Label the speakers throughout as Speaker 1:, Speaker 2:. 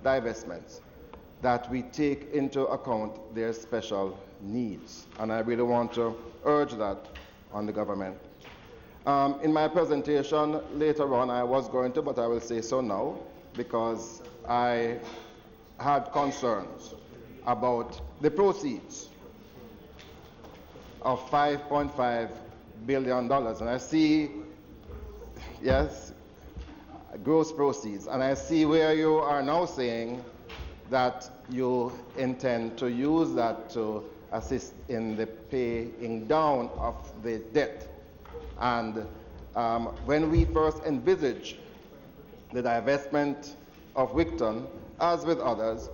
Speaker 1: divestments, that we take into account their special needs. And I really want to urge that on the government. In my presentation later on, I was going to, but I will say so now, because I had concerns about the proceeds of $5.5 billion. And I see, yes, gross proceeds. And I see where you are now saying that you intend to use that to assist in the paying down of the debt. And when we first envisaged the divestment of Wigton, as with others,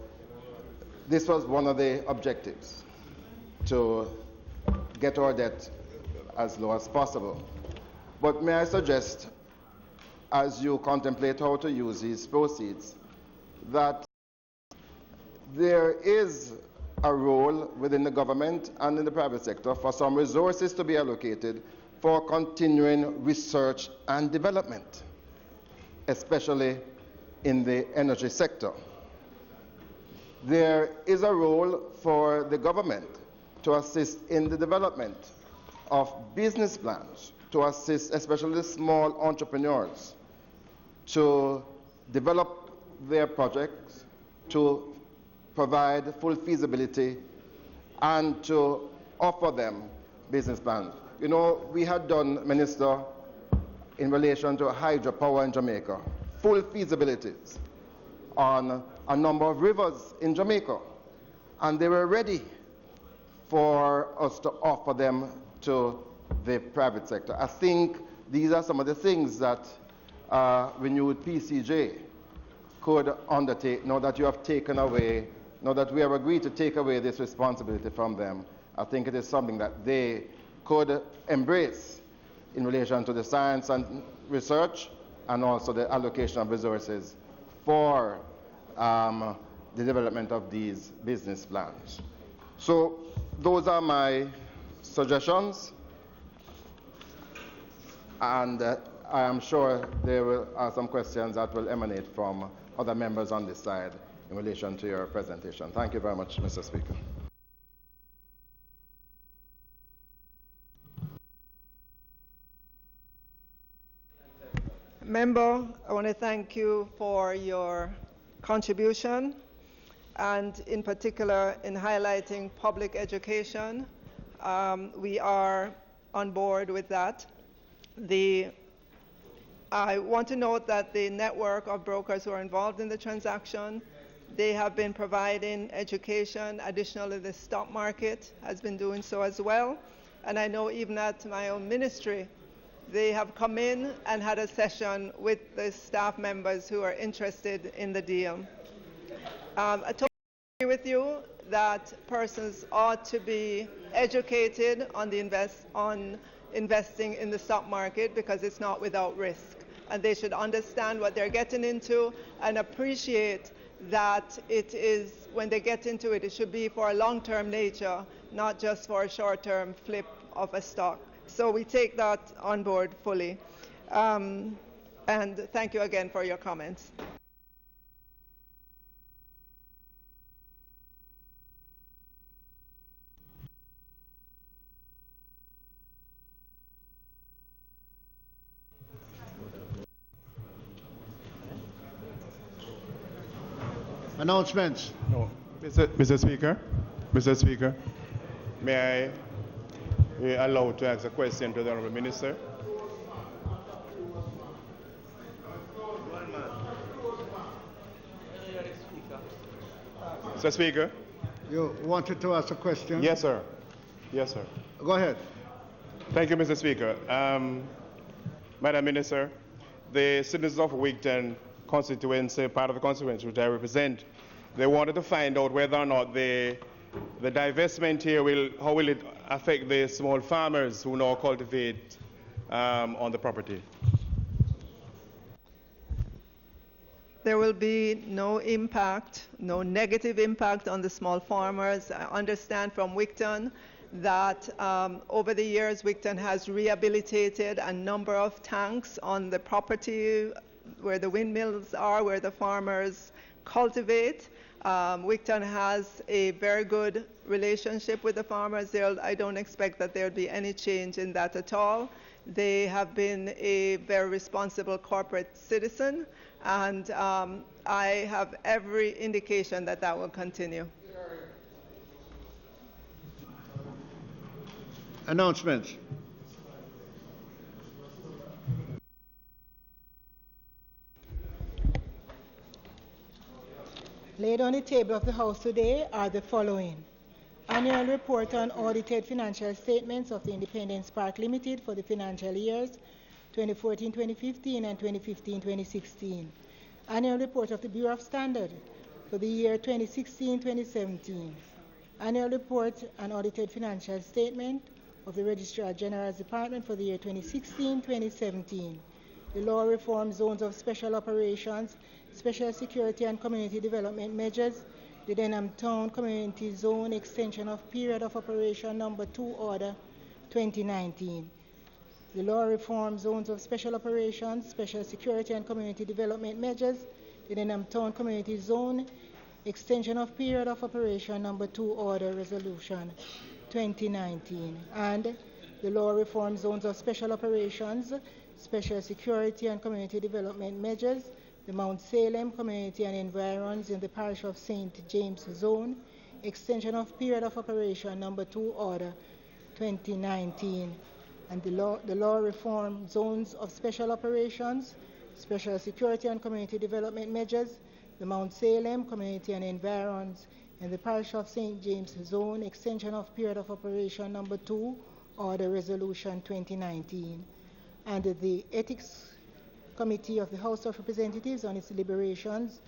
Speaker 1: this was one of the objectives, to get our debt as low as possible. But may I suggest, as you contemplate how to use these proceeds, that there is a role within the government and in the private sector for some resources to be allocated for continuing research and development, especially in the energy sector. There is a role for the government to assist in the development of business plans, to assist especially small entrepreneurs to develop their projects, to provide full feasibility, and to offer them business plans. You know, we had done, Minister, in relation to hydropower in Jamaica, full feasibilities on a number of rivers in Jamaica, and they were ready for us to offer them to the private sector. I think these are some of the things that renewed PCJ could undertake now that you have taken away, now that we have agreed to take away this responsibility from them. I think it is something that they could embrace in relation to the science and research, and also the allocation of resources for the development of these business plans. So those are my suggestions, and I am sure there are some questions that will emanate from other members on this side in relation to your presentation. Thank you very much, Mr. Speaker.
Speaker 2: Member, I want to thank you for your contribution, and in particular in highlighting public education. We are on board with that. I want to note that the network of brokers who are involved in the transaction, they have been providing education. Additionally, the stock market has been doing so as well. And I know even at my own ministry, they have come in and had a session with the staff members who are interested in the deal. I totally agree with you that persons ought to be educated on investing in the stock market, because it's not without risk. And they should understand what they're getting into and appreciate that it is, when they get into it, it should be for a long-term nature, not just for a short-term flip of a stock. So we take that on board fully. And thank you again for your comments.
Speaker 3: Announcements.
Speaker 4: No, Mr. Speaker, may I be allowed to ask a question to the Honourable Minister? Mr. Speaker.
Speaker 3: You wanted to ask a question?
Speaker 4: Yes, sir. Yes, sir.
Speaker 3: Go ahead.
Speaker 4: Thank you, Mr. Speaker. Madam Minister, the citizens of Wigton constituency, part of the constituency which I represent, they wanted to find out whether or not the divestment here how will it affect the small farmers who now cultivate on the property?
Speaker 2: There will be no impact, no negative impact on the small farmers. I understand from Wigton that over the years, Wigton has rehabilitated a number of tanks on the property where the windmills are, where the farmers cultivate. Wigton has a very good relationship with the farmers. I don't expect that there'll be any change in that at all. They have been a very responsible corporate citizen, and I have every indication that that will continue.
Speaker 3: Announcements.
Speaker 5: Laid on the table of the House today are the following. Annual report on audited financial statements of the Independence Park Limited for the financial years 2014-2015 and 2015-2016. Annual report of the Bureau of Standards for the year 2016-2017. Annual report on audited financial statement of the Registrar General's Department for the year 2016-2017. The law reform zones of special operations, special security and community development measures, the Denham Town Community Zone extension of period of operation number 2 order 2019. The law reform zones of special operations, special security and community development measures, the Denham Town Community Zone extension of period of operation number 2 order resolution 2019. And the law reform zones of special operations, special security and community development measures, the Mount Salem Community and Environs in the parish of St. James Zone, extension of period of operation number 2 order 2019, and the law reform zones of special operations, special security and community development measures, the Mount Salem Community and Environs in the parish of St. James Zone, extension of period of operation number 2 order resolution 2019, and the Ethics Committee of the House of Representatives on its deliberations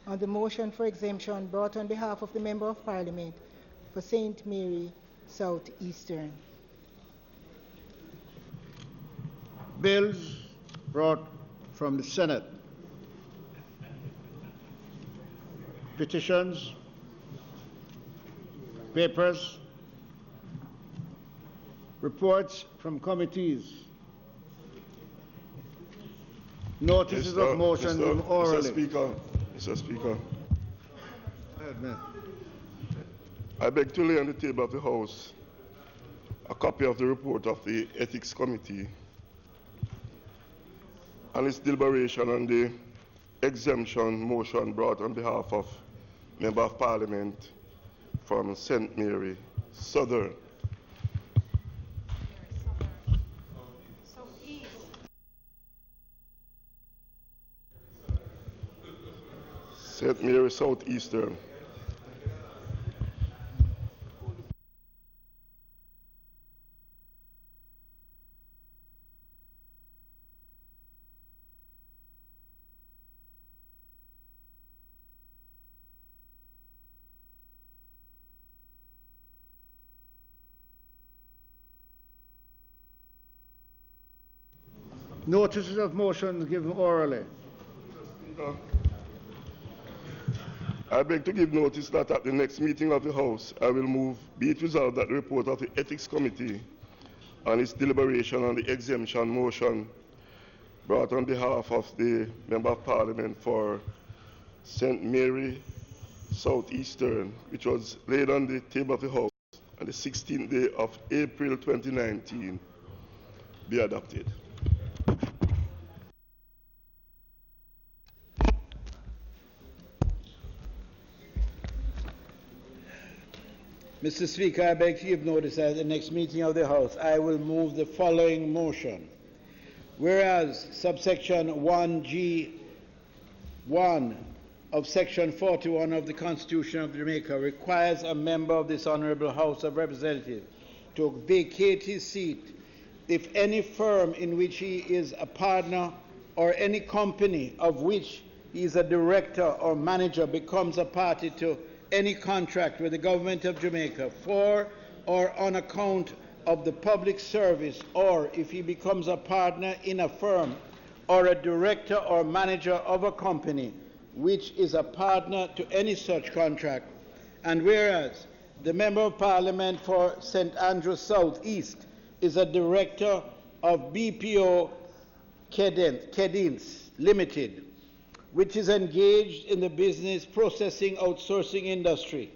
Speaker 5: on the motion for exemption brought on behalf of the Member of Parliament for St. Mary Southeastern.
Speaker 3: Bills brought from the Senate. Petitions. Papers. Reports from committees. Notices of motion given orally.
Speaker 6: Mr. Speaker,
Speaker 3: Go ahead, man.
Speaker 6: I beg to lay on the table of the House a copy of the report of the Ethics Committee and its deliberation on the exemption motion brought on behalf of Member of Parliament from St. Mary Southern. St. Mary Southeastern.
Speaker 3: Notices of motion given orally.
Speaker 6: I beg to give notice that at the next meeting of the House, I will move, be it resolved that the report of the Ethics Committee and its deliberation on the exemption motion brought on behalf of the Member of Parliament for St. Mary Southeastern, which was laid on the table of the House on the 16th day of April 2019, be adopted.
Speaker 7: Mr. Speaker, I beg to give notice at the next meeting of the House, I will move the following motion. Whereas subsection 1G1 of section 41 of the Constitution of Jamaica requires a member of this Honorable House of Representatives to vacate his seat if any firm in which he is a partner or any company of which he is a director or manager becomes a party to any contract with the government of Jamaica for or on account of the public service, or if he becomes a partner in a firm or a director or manager of a company which is a partner to any such contract. And whereas the Member of Parliament for St. Andrews South East is a director of BPO Kedins Limited, which is engaged in the business processing outsourcing industry,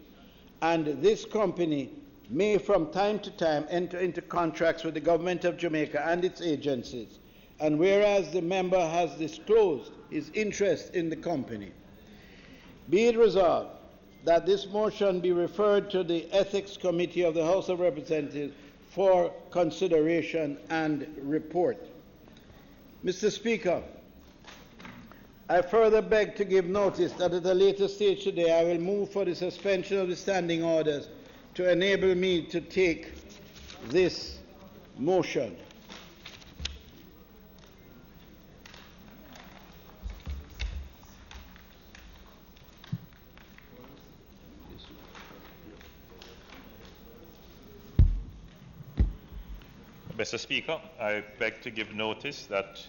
Speaker 7: and this company may from time to time enter into contracts with the government of Jamaica and its agencies, and whereas the member has disclosed his interest in the company, be it resolved that this motion be referred to the Ethics Committee of the House of Representatives for consideration and report. Mr. Speaker, I further beg to give notice that at a later stage today I will move for the suspension of the standing orders to enable me to take this motion.
Speaker 8: Mr. Speaker, I beg to give notice that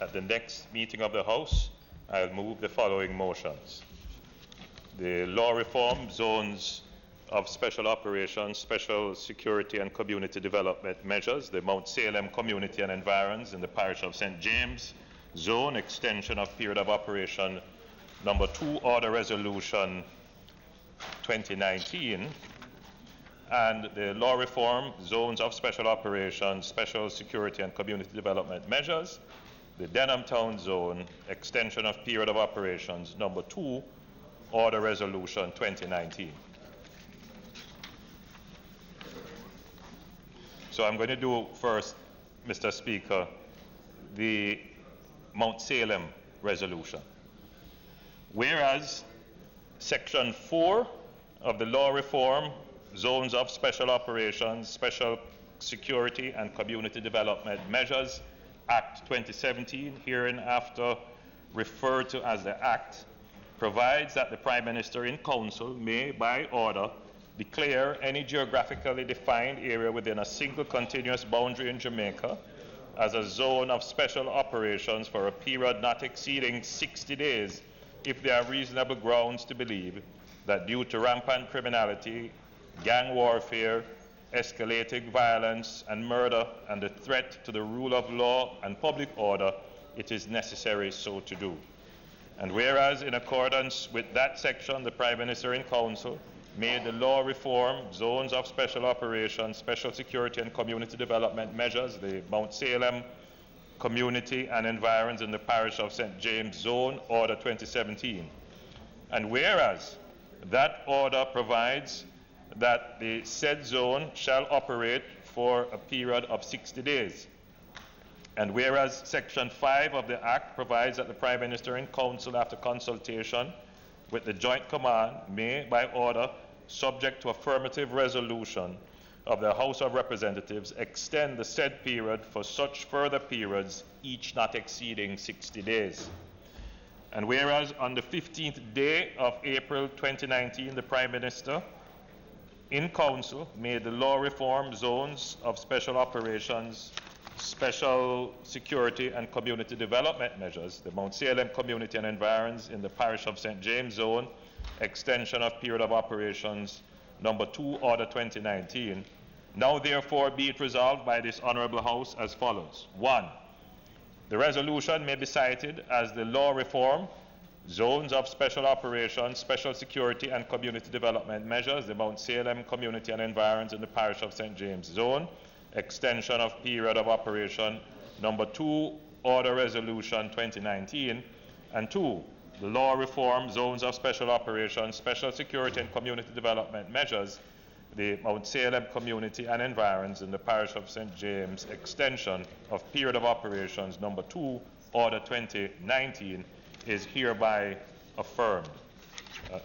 Speaker 8: at the next meeting of the House, I'll move the following motions. The law reform zones of special operations, special security and community development measures, the Mount Salem community and environs in the parish of St. James zone, extension of period of operation number 2, order resolution 2019, and the law reform zones of special operations, special security and community development measures, the Denham Town zone, extension of period of operations number 2, order resolution 2019. So I'm going to do first, Mr. Speaker, the Mount Salem resolution. Whereas Section 4 of the law reform zones of special operations, special security and community development measures, Act 2017, hereinafter referred to as the Act, provides that the Prime Minister in Council may, by order, declare any geographically defined area within a single continuous boundary in Jamaica as a zone of special operations for a period not exceeding 60 days if there are reasonable grounds to believe that due to rampant criminality, gang warfare, escalating violence and murder, and the threat to the rule of law and public order, it is necessary so to do. And whereas in accordance with that section, the Prime Minister in Council made the law reform zones of special operations, special security and community development measures, the Mount Salem community and environs in the parish of St. James zone, order 2017. And whereas that order provides that the said zone shall operate for a period of 60 days. And whereas Section 5 of the Act provides that the Prime Minister in Council, after consultation with the Joint Command, may, by order, subject to affirmative resolution of the House of Representatives, extend the said period for such further periods, each not exceeding 60 days. And whereas on the 15th day of April 2019, the Prime Minister in Council made the law reform zones of special operations, special security and community development measures, the Mount Salem community and environs in the parish of St. James zone, extension of period of operations number 2, order 2019. Now therefore be it resolved by this Honorable House as follows. 1. The resolution may be cited as the law reform zones of special operations, special security and community development measures, the Mount Salem community and environs in the parish of St. James zone, extension of period of operation number 2, order resolution 2019, and 2, the law reform zones of special operations, special security and community development measures, the Mount Salem community and environs in the parish of St. James, extension of period of operations number 2, order 2019, is hereby affirmed.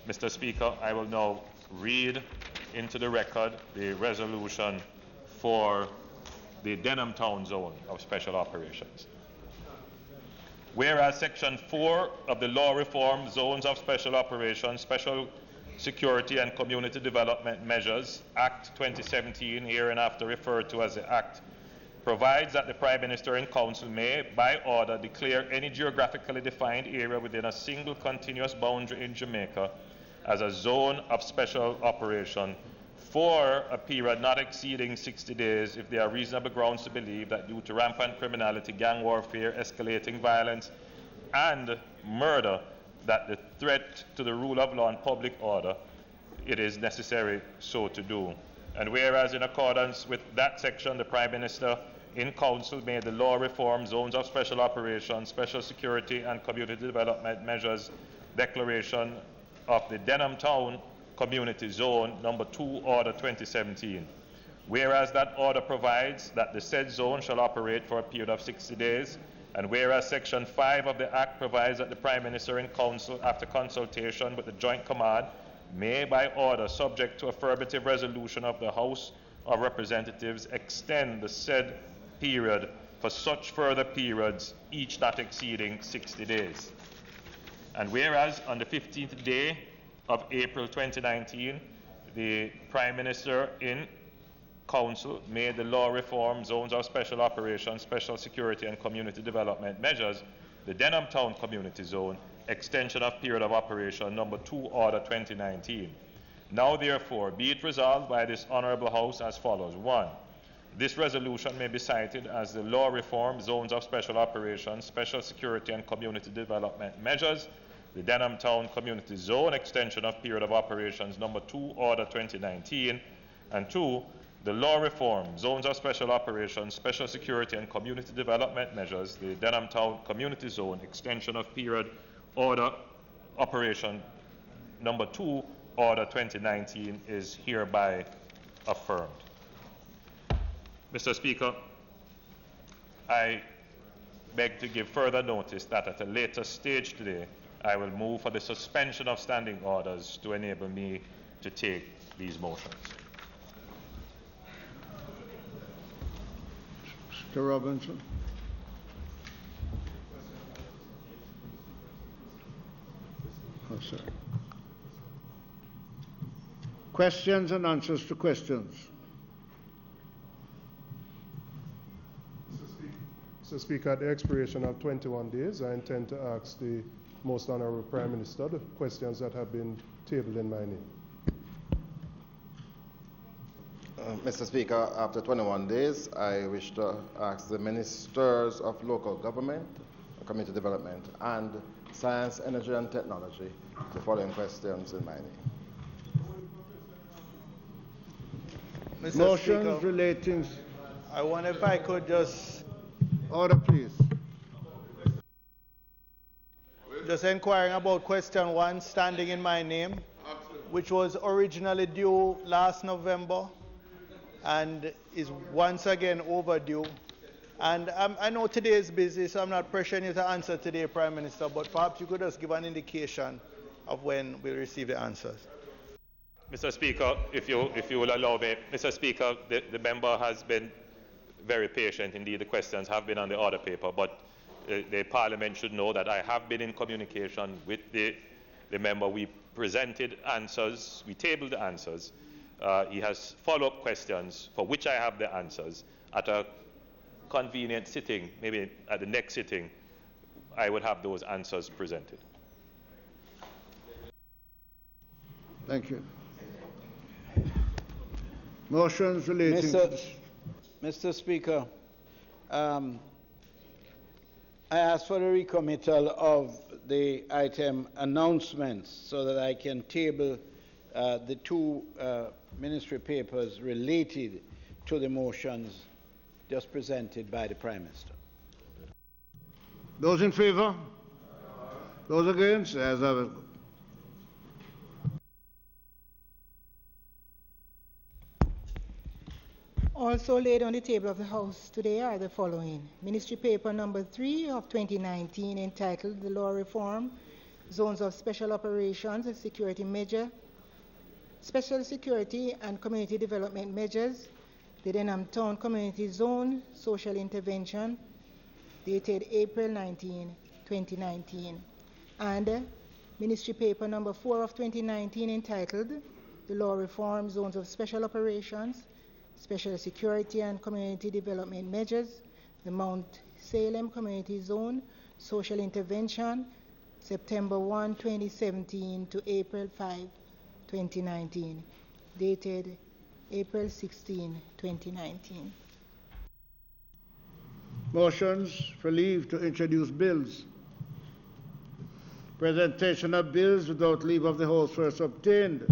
Speaker 8: Mr. Speaker, I will now read into the record the resolution for the Denham Town zone of special operations. Whereas Section 4 of the law reform zones of special operations, special security and community development measures, Act 2017, hereinafter referred to as the Act, provides that the Prime Minister in Council may, by order, declare any geographically defined area within a single continuous boundary in Jamaica as a zone of special operation for a period not exceeding 60 days if there are reasonable grounds to believe that due to rampant criminality, gang warfare, escalating violence, and murder, that the threat to the rule of law and public order, it is necessary so to do. And whereas in accordance with that section, the Prime Minister in Council made the law reform, zones of special operations, special security and community development measures declaration of the Denham Town Community Zone number 2 Order 2017. Whereas that order provides that the said zone shall operate for a period of 60 days, and whereas Section 5 of the Act provides that the Prime Minister in Council, after consultation with the Joint Command, may by order, subject to affirmative resolution of the House of Representatives, extend the said period for such further periods, each not exceeding 60 days. And whereas on the 15th day of April 2019, the Prime Minister in Council made the law reform, zones of special operations, special security and community development measures, the Denham Town Community Zone, extension of period of operation number 2 Order 2019. Now therefore be it resolved by this Honourable House as follows. 1. This resolution may be cited as the law reform, zones of special operations, special security and community development measures, the Denham Town Community Zone, extension of period of operations number 2 Order 2019. And 2. The law reform, zones of special operations, special security and community development measures, the Denham Town Community Zone, extension of period order operation number 2 Order 2019 is hereby affirmed. Mr. Speaker, I beg to give further notice that at a later stage today, I will move for the suspension of standing orders to enable me to take these motions.
Speaker 3: Mr. Robinson. Oh, sir. Questions and answers to questions.
Speaker 9: Mr. Speaker, at the expiration of 21 days, I intend to ask the Most Honourable Prime Minister the questions that have been tabled in my name.
Speaker 1: Mr. Speaker, after 21 days, I wish to ask the Ministers of Local Government, Community Development, and Science, Energy and Technology the following questions in my name.
Speaker 7: Mr.
Speaker 3: Motions
Speaker 7: Speaker,
Speaker 3: relating.
Speaker 7: I wonder if I could just
Speaker 3: Order, please.
Speaker 7: inquiring about question 1 standing in my name, which was originally due last November and is once again overdue. And I know today is busy, so I'm not pressuring you to answer today, Prime Minister, but perhaps you could just give an indication of when we'll receive the answers.
Speaker 8: Mr. Speaker, if you will allow me, Mr. Speaker, the member has been very patient. Indeed, the questions have been on the order paper, but the Parliament should know that I have been in communication with the member. We presented answers, we tabled the answers. He has follow-up questions for which I have the answers. At a convenient sitting, maybe at the next sitting, I would have those answers presented.
Speaker 3: Thank you. Motions relating to
Speaker 7: Mr. Speaker, I ask for the recommittal of the item announcements so that I can table the 2 ministry papers related to the motions just presented by the Prime Minister.
Speaker 3: Those in favour? Those against? As I will.
Speaker 5: Also laid on the table of the House today are the following. Ministry paper number 3 of 2019 entitled The Law Reform, Zones of Special Operations and Security Measure, Special Security and Community Development Measures, the Denham Town Community Zone, Social Intervention, dated April 19, 2019. And Ministry paper number 4 of 2019 entitled The Law Reform, Zones of Special Operations, Special Security and Community Development Measures, the Mount Salem Community Zone, Social Intervention, September 1, 2017 to April 5, 2019, dated April 16, 2019.
Speaker 3: Motions for leave to introduce bills. Presentation of bills without leave of the House first obtained.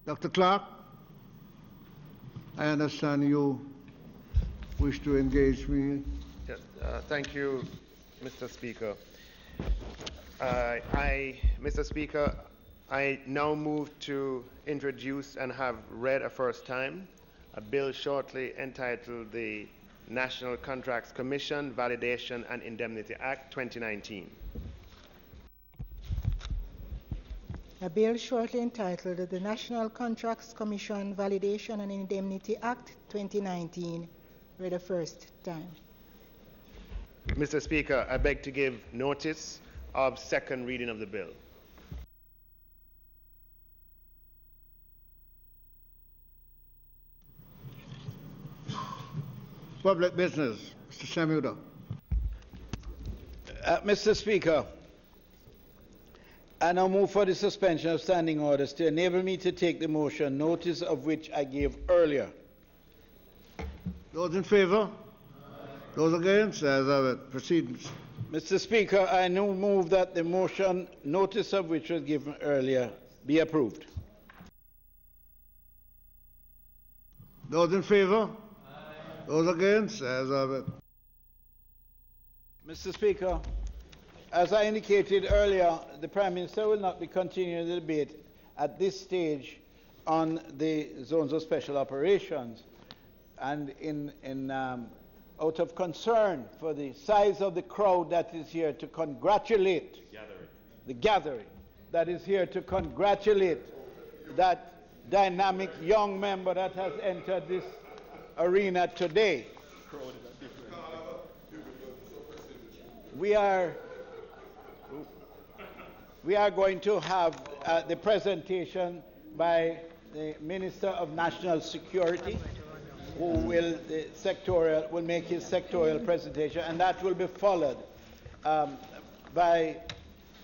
Speaker 3: Dr. Clark, I understand you wish to engage me.
Speaker 10: Yes, thank you, Mr. Speaker. Mr. Speaker, I now move to introduce and have read a first time a bill shortly entitled the National Contracts Commission Validation and Indemnity Act 2019.
Speaker 5: A bill shortly entitled the National Contracts Commission Validation and Indemnity Act 2019, read the first time.
Speaker 10: Mr. Speaker, I beg to give notice of second reading of the bill.
Speaker 3: Public business. Mr. Samuda.
Speaker 7: Mr. Speaker, I now move for the suspension of standing orders to enable me to take the motion, notice of which I gave earlier.
Speaker 3: Those in favor? Those against? As have it. Proceed.
Speaker 7: Mr. Speaker, I now move that the motion, notice of which was given earlier, be approved.
Speaker 3: Those in favor? Those against? As have it.
Speaker 7: Mr. Speaker, as I indicated earlier, the Prime Minister will not be continuing the debate at this stage on the zones of special operations. And out of concern for the size of the crowd that is here to congratulate the gathering that is here to congratulate that dynamic young member that has entered this arena today. We are going to have the presentation by the Minister of National Security, who will make his sectorial presentation, and that will be followed by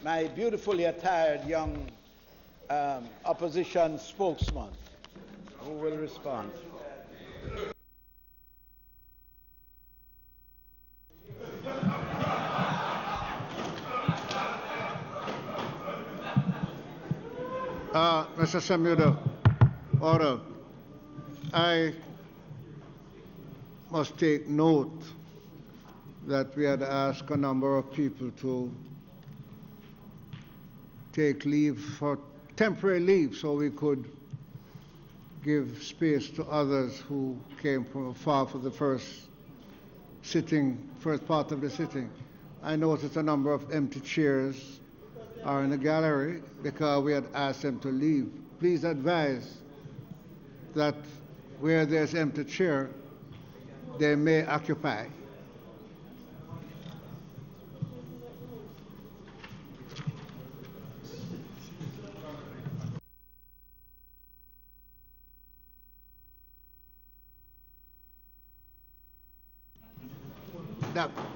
Speaker 7: my beautifully attired young opposition spokesman, who will respond.
Speaker 3: Mr. Samuda, order. I must take note that we had asked a number of people to take leave for temporary leave so we could give space to others who came from afar for the first part of the sitting. I noticed a number of empty chairs are in the gallery because we had asked them to leave. Please advise that where there's empty chair, they may occupy.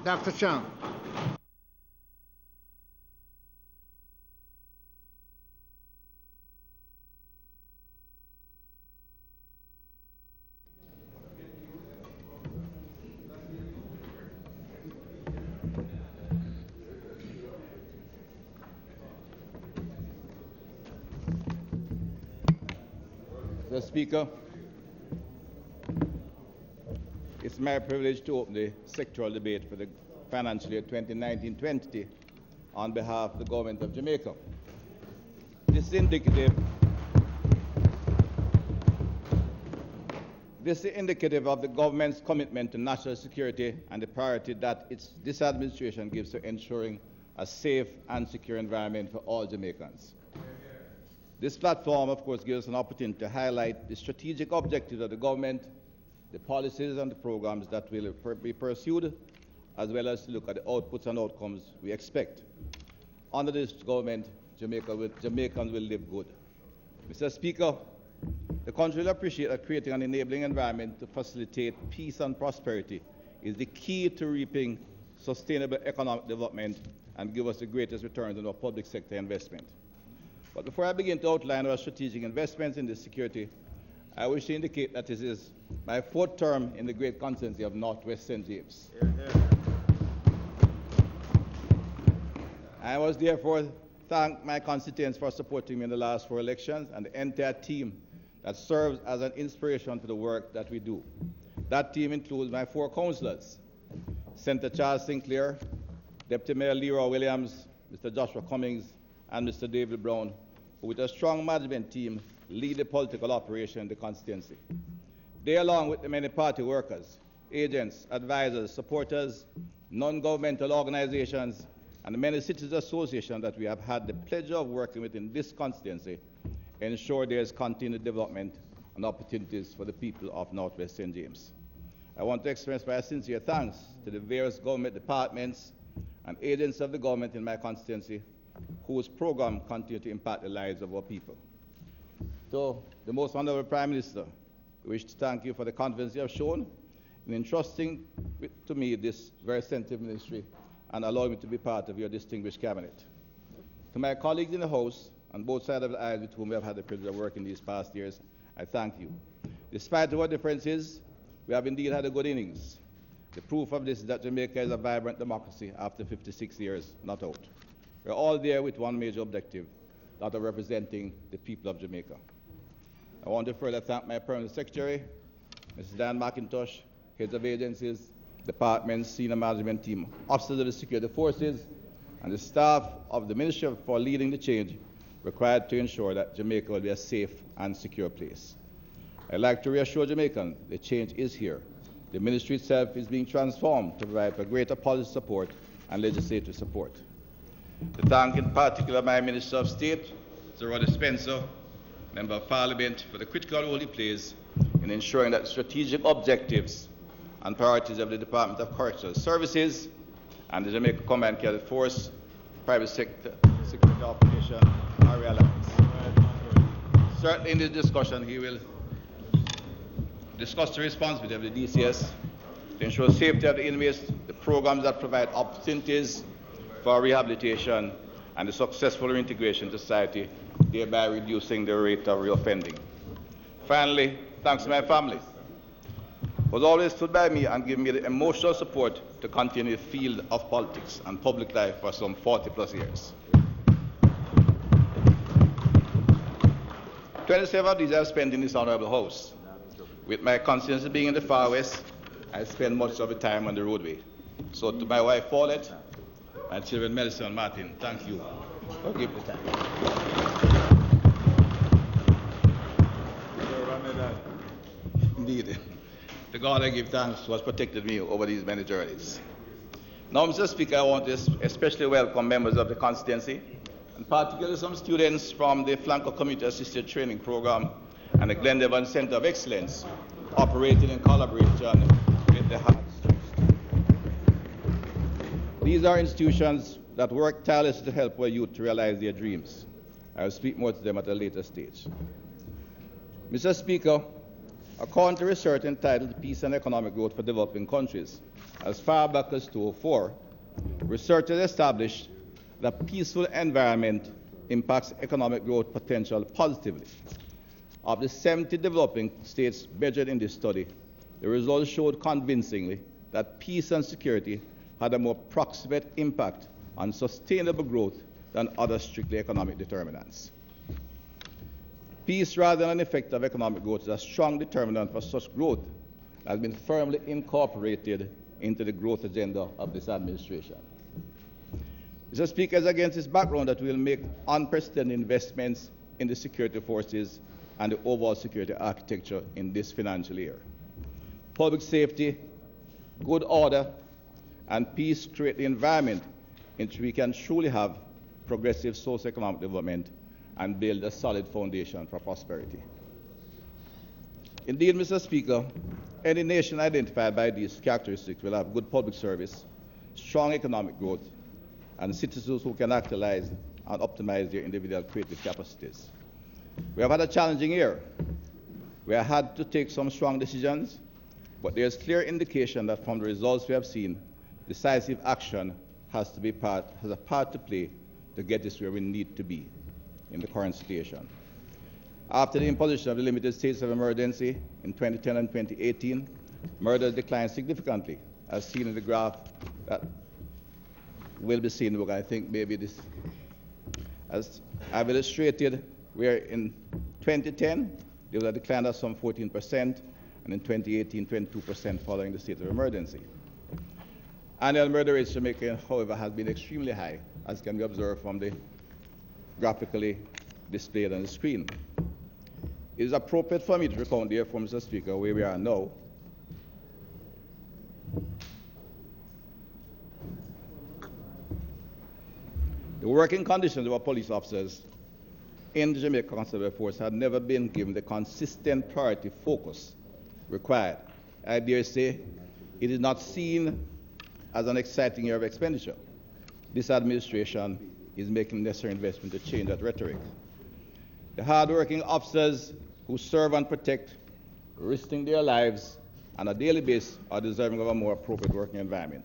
Speaker 3: Dr. Chang.
Speaker 11: Mr. Speaker, it's my privilege to open the sectoral debate for the financial year 2019-20 on behalf of the government of Jamaica. This is indicative of the government's commitment to national security and the priority that this administration gives to ensuring a safe and secure environment for all Jamaicans. This platform, of course, gives us an opportunity to highlight the strategic objectives of the government, the policies and the programs that will be pursued, as well as to look at the outputs and outcomes we expect. Under this government, Jamaicans will live good. Mr. Speaker, the country will appreciate that creating an enabling environment to facilitate peace and prosperity is the key to reaping sustainable economic development and give us the greatest returns on our public sector investment. But before I begin to outline our strategic investments in this security, I wish to indicate that this is my 4th term in the great constituency of Northwest St. James. I was therefore thank my constituents for supporting me in the last 4 elections and the entire team that serves as an inspiration for the work that we do. That team includes my 4 councillors, Senator Charles Sinclair, Deputy Mayor Leroy Williams, Mr. Joshua Cummings, and Mr. David Brown, who with a strong management team lead the political operation in the constituency. They, along with the many party workers, agents, advisors, supporters, non-governmental organizations, and the many citizens associations that we have had the pleasure of working with in this constituency, ensure there is continued development and opportunities for the people of Northwest St. James. I want to express my sincere thanks to the various government departments and agents of the government in my constituency whose program continue to impact the lives of our people. So, the Most Honorable Prime Minister, we wish to thank you for the confidence you have shown in entrusting to me this very sensitive ministry and allowing me to be part of your distinguished cabinet. To my colleagues in the House, on both sides of the aisle with whom we have had the privilege of working these past years, I thank you. Despite our differences, we have indeed had a good innings. The proof of this is that Jamaica is a vibrant democracy after 56 years, not out. We're all there with one major objective, that of representing the people of Jamaica. I want to further thank my Permanent Secretary, Mrs. Dan McIntosh, heads of agencies, departments, senior management team, officers of the security forces, and the staff of the Ministry for leading the change required to ensure that Jamaica will be a safe and secure place. I'd like to reassure Jamaicans the change is here. The ministry itself is being transformed to provide for greater policy support and legislative support. To thank in particular my Minister of State, Sir Roddy Spencer, Member of Parliament, for the critical role he plays in ensuring that the strategic objectives and priorities of the Department of Correctional Services and the Jamaica Command Cadet Force, private sector, security operation are realized. Certainly in this discussion he will discuss the responsibility of the DCS to ensure safety of the inmates, the programs that provide opportunities for rehabilitation and the successful reintegration to society, thereby reducing the rate of reoffending. Finally, thanks to my family, who has always stood by me and given me the emotional support to continue the field of politics and public life for some 40+ years. 27 of these I have spent in this honorable house. With my constituency being in the far west, I spend much of the time on the roadway. So to my wife Paulette, my children Melissa and Martin, thank you for giving the time. Indeed. To God I give thanks who has protected me over these many journeys. Now, Mr. Speaker, I want to especially welcome members of the constituency, and particularly some students from the Flanker Community Assisted Training Program and the Glendevon Center of Excellence, operating in collaboration with the Hearts Trust. These are institutions that work tirelessly to help our youth to realize their dreams. I will speak more to them at a later stage. Mr. Speaker, according to research entitled Peace and Economic Growth for Developing Countries, as far back as 2004, researchers established that peaceful environment impacts economic growth potential positively. Of the 70 developing states measured in this study, the results showed convincingly that peace and security had a more proximate impact on sustainable growth than other strictly economic determinants. Peace, rather than an effect of economic growth, is a strong determinant for such growth that has been firmly incorporated into the growth agenda of this administration. Mr. Speaker, it's against this background that we will make unprecedented investments in the security forces and the overall security architecture in this financial year. Public safety, good order, and peace create the environment in which we can truly have progressive socio-economic development and build a solid foundation for prosperity. Indeed, Mr. Speaker, any nation identified by these characteristics will have good public service, strong economic growth, and citizens who can actualize and optimize their individual creative capacities. We have had a challenging year. We have had to take some strong decisions, but there is clear indication that from the results we have seen, decisive action has a part to play to get us where we need to be in the current situation. After the imposition of the limited states of emergency in 2010 and 2018, murders declined significantly, as seen in the graph that will be seen. Look, I think maybe this, as I've illustrated, where in 2010 there was a decline of some 14%, and in 2018, 22% following the state of emergency. Annual murder rates in Jamaica, however, has been extremely high, as can be observed from the graphically displayed on the screen. It is appropriate for me to recount, therefore, Mr. Speaker, where we are now. The working conditions of our police officers in the Jamaica Constabulary Force had never been given the consistent priority focus required. I dare say it is not seen as an exciting year of expenditure. This administration is making necessary investment to change that rhetoric. The hard-working officers who serve and protect, risking their lives on a daily basis, are deserving of a more appropriate working environment.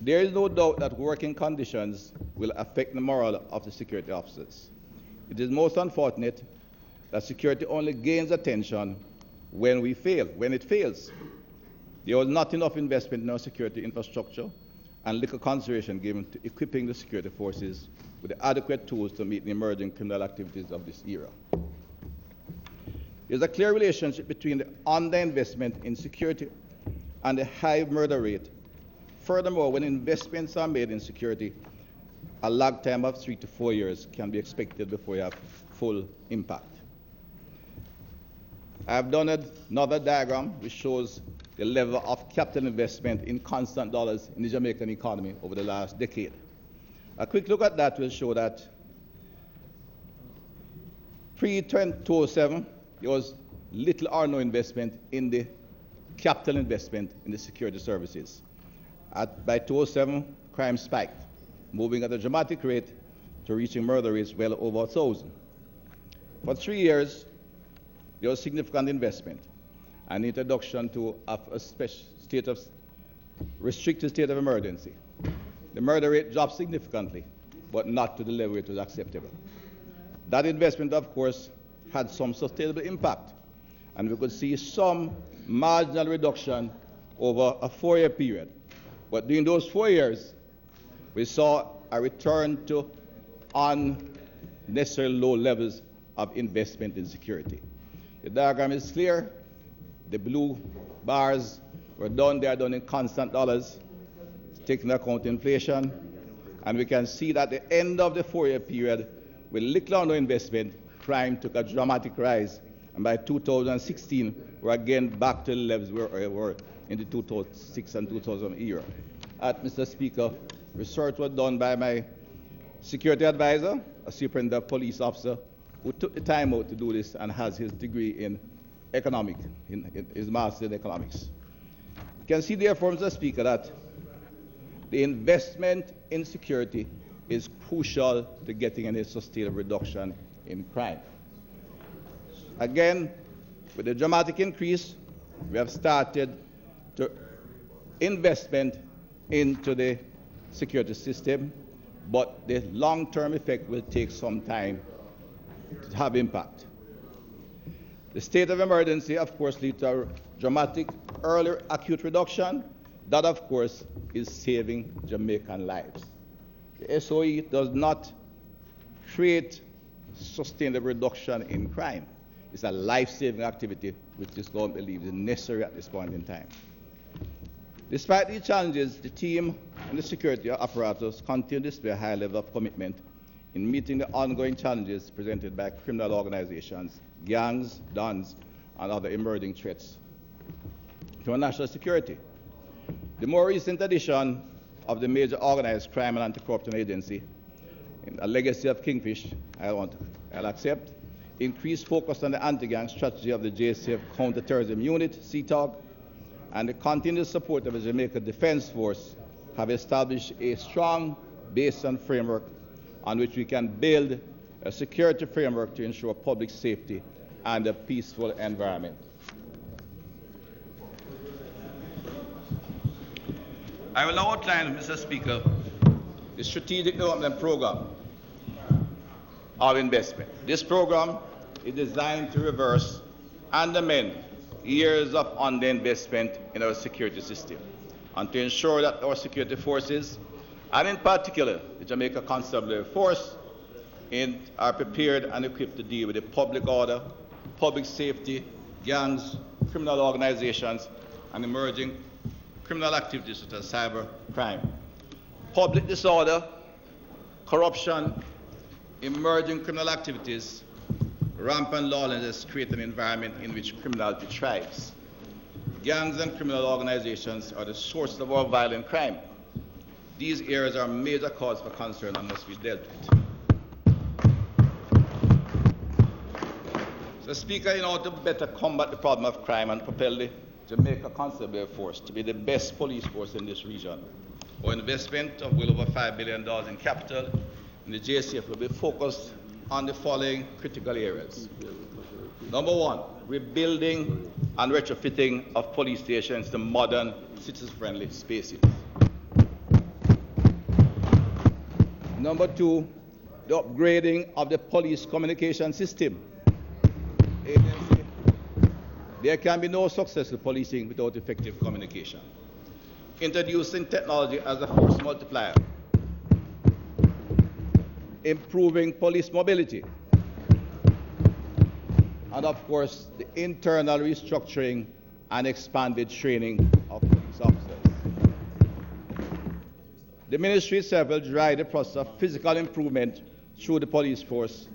Speaker 11: There is no doubt that working conditions will affect the morale of the security officers. It is most unfortunate that security only gains attention when it fails. There was not enough investment in our security infrastructure and little consideration given to equipping the security forces with the adequate tools to meet the emerging criminal activities of this era. There is a clear relationship between the underinvestment in security and the high murder rate. Furthermore, when investments are made in security, a lag time of 3 to 4 years can be expected before you have full impact. I have done another diagram which shows the level of capital investment in constant dollars in the Jamaican economy over the last decade. A quick look at that will show that pre-2007, there was little or no investment in the capital investment in the security services. By 2007, crime spiked, moving at a dramatic rate to reaching murder rates well over 1,000. For 3 years, there was significant investment and introduction to a restricted state of emergency. The murder rate dropped significantly, but not to the level it was acceptable. That investment, of course, had some sustainable impact, and we could see some marginal reduction over a 4-year period. But during those 4 years, we saw a return to unnecessarily low levels of investment in security. The diagram is clear. The blue bars were done, they are done in constant dollars, taking into account inflation. And we can see that at the end of the 4-year period, with little or no investment, crime took a dramatic rise. And by 2016, we're again back to the levels we were in the 2006 and 2000 era. Mr. Speaker, research was done by my security advisor, a superintendent police officer, who took the time out to do this and has his degree in his master's in economics. You can see therefore, Mr. Speaker, that the investment in security is crucial to getting any sustainable reduction in crime. Again, with the dramatic increase, we have started to investment into the security system, but the long-term effect will take some time to have impact. The state of emergency, of course, leads to a dramatic early acute reduction. That, of course, is saving Jamaican lives. The SOE does not create sustainable reduction in crime. It's a life-saving activity which this government believes is necessary at this point in time. Despite these challenges, the team and the security apparatus continue to display a high level of commitment in meeting the ongoing challenges presented by criminal organizations, gangs, dons, and other emerging threats to our national security. The more recent addition of the major organized crime and anti-corruption agency, a legacy of Kingfish, I'll accept, increased focus on the anti-gang strategy of the JCF Counter-Terrorism Unit, CTOG, and the continued support of the Jamaica Defense Force have established a strong base and framework on which we can build a security framework to ensure public safety and a peaceful environment. I will now outline, Mr. Speaker, the Strategic Development Program of Investment. This program is designed to reverse and amend years of underinvestment in our security system and to ensure that our security forces, and in particular the Jamaica Constabulary Force, are prepared and equipped to deal with the public order, public safety, gangs, criminal organizations, and emerging criminal activities such as cyber crime. Public disorder, corruption, emerging criminal activities, rampant lawlessness create an environment in which criminality thrives. Gangs and criminal organizations are the source of our violent crime. These areas are a major cause for concern and must be dealt with. So, Speaker, in order to better combat the problem of crime and propel the Jamaica Constabulary Force to be the best police force in this region, our investment of well over $5 billion in capital in the JCF will be focused on the following critical areas. Number one, rebuilding and retrofitting of police stations to modern, citizen-friendly spaces. Number two, the upgrading of the police communication system. There can be no successful policing without effective communication. Introducing technology as a force multiplier. Improving police mobility. And of course, the internal restructuring and expanded training of police officers. The ministry itself will drive the process of physical improvement through the police force,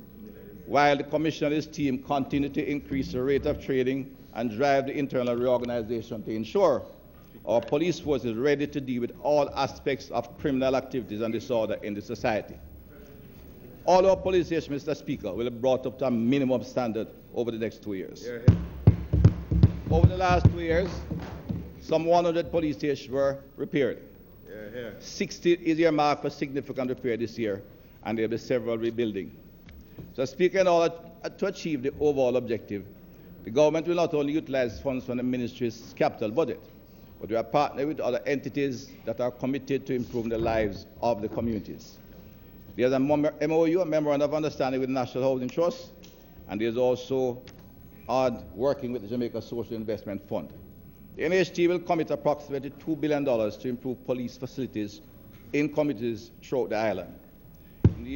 Speaker 11: while the Commissioner and his team continue to increase the rate of training and drive the internal reorganization to ensure our police force is ready to deal with all aspects of criminal activities and disorder in the society. All our police stations, Mr. Speaker, will be brought up to a minimum standard over the next 2 years. Over the last 2 years, some 100 police stations were repaired. 60 is earmarked for significant repair this year, and there will be several rebuilding. So, Speaker, in order to achieve the overall objective, the government will not only utilize funds from the ministry's capital budget, but we are partnering with other entities that are committed to improving the lives of the communities. There's a MOU, a Memorandum of Understanding with the National Housing Trust, and there's also working with the Jamaica Social Investment Fund. The NHT will commit approximately $2 billion to improve police facilities in communities throughout the island. In the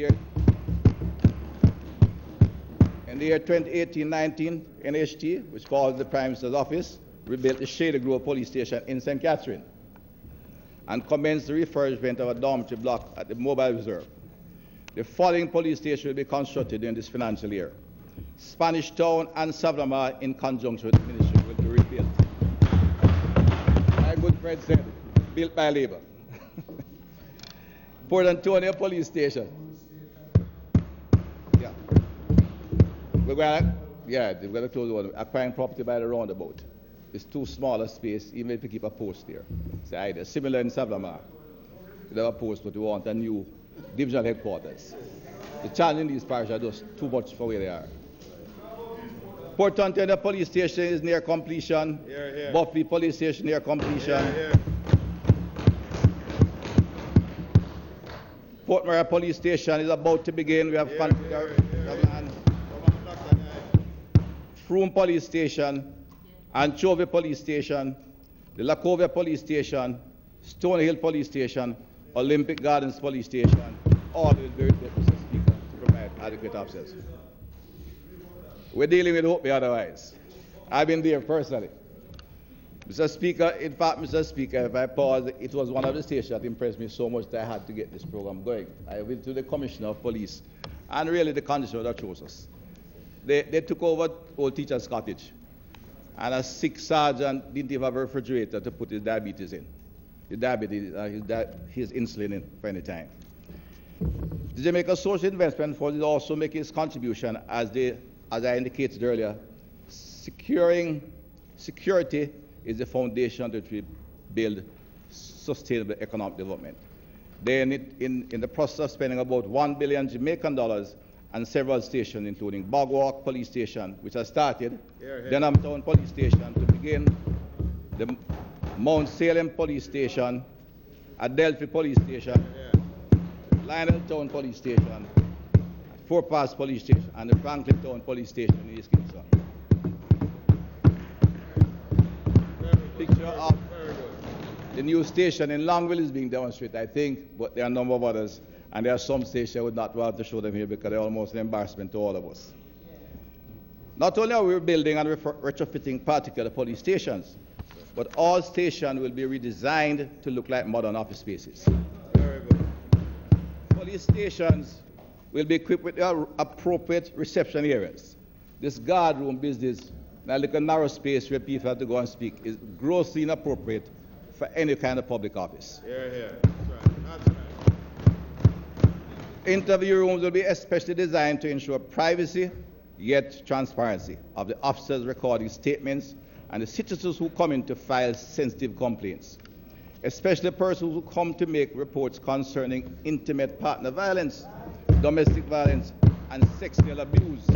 Speaker 11: year 2018-19, NHT, which calls the Prime Minister's Office, rebuilt the Shady Grove Police Station in St. Catherine and commenced the refurbishment of a dormitory block at the Mobile Reserve. The following police station will be constructed in this financial year. Spanish Town and Savlamar, in conjunction with the ministry, will be rebuilt. My good friend said, built by labor. Port Antonio Police Station. We're going to close one. Acquiring property by the roundabout. It's too small a space, even if you keep a post there. It's the idea. Similar in Savlamar. We have a post, but we want a new divisional headquarters. The challenge in these parishes are just too much for where they are. Port Antonio Police Station is near completion. Buffy Police Station near completion. Port Mara Police Station is about to begin. We have Froome Police Station, Anchovy Police Station, the Lacovia Police Station, Stone Hill Police Station, Olympic Gardens Police Station, all will be rebuilt, Mr. Speaker, to provide adequate officers. We're dealing with hope otherwise. I've been there personally. Mr. Speaker, in fact, Mr. Speaker, if I pause, it was one of the stations that impressed me so much that I had to get this program going. I went to the Commissioner of Police, and really the condition that chose us. They took over Old Teacher's Cottage, and a sick sergeant didn't even have a refrigerator to put his diabetes in. His insulin in for any time. The Jamaica Social Investment Fund is also making its contribution, as I indicated earlier. Security is the foundation that we build sustainable economic development. They're in the process of spending about $1 billion Jamaican dollars and several stations, including Bogwalk Police Station, which has started, Denham Town Police Station to begin, the Mount Salem Police Station, Adelphi Police Station, Lionel Town Police Station, Fort Pass Police Station and the Franklin Town Police Station in East Kingston. Picture of the new station in Longville is being demonstrated, I think, but there are a number of others, and there are some stations I would not want to show them here because they're almost an embarrassment to all of us. Not only are we building and retrofitting particular police stations, but all stations will be redesigned to look like modern office spaces. Very good. Police stations will be equipped with appropriate reception areas. This guard room business, now look at narrow space where people have to go and speak, is grossly inappropriate for any kind of public office.
Speaker 7: That's right. That's right.
Speaker 11: Interview rooms will be especially designed to ensure privacy, yet transparency of the officers recording statements and the citizens who come in to file sensitive complaints, especially persons who come to make reports concerning intimate partner violence, domestic violence, and sexual abuse.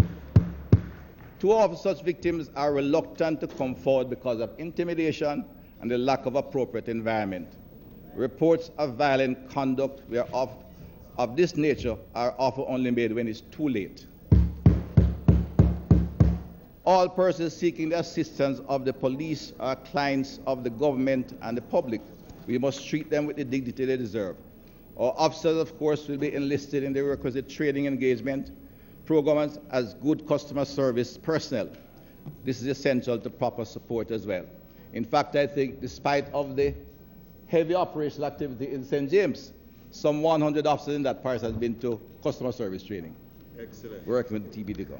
Speaker 11: Too often such victims are reluctant to come forward because of intimidation and the lack of appropriate environment. Reports of violent conduct of this nature are often only made when it's too late. All persons seeking the assistance of the police are clients of the government and the public. We must treat them with the dignity they deserve. Our officers, of course, will be enlisted in the requisite training engagement programs as good customer service personnel. This is essential to proper support as well. In fact, I think despite of the heavy operational activity in St. James, some 100 officers in that parish has been to customer service training.
Speaker 7: Excellent.
Speaker 11: Working with the TBDCO.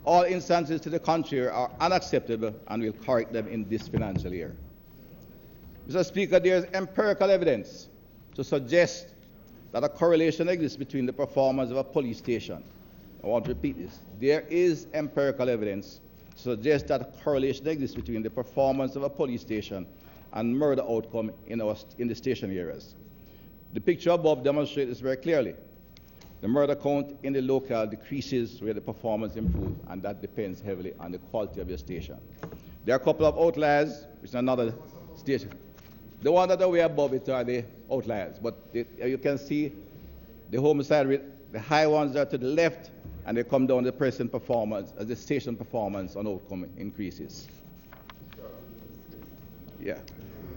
Speaker 11: All instances to the contrary are unacceptable and will correct them in this financial year. Mr. Speaker, there is empirical evidence to suggest that a correlation exists between the performance of a police station. I want to repeat this. There is empirical evidence to suggest that a correlation exists between the performance of a police station and murder outcome in the station areas. The picture above demonstrates this very clearly. The murder count in the locale decreases where the performance improves, and that depends heavily on the quality of your station. There are a couple of outliers, which is another station. The ones that are way above it are the outliers, but you can see the homicide rate, the high ones are to the left, and they come down the present performance as the station performance and outcome increases. Yeah.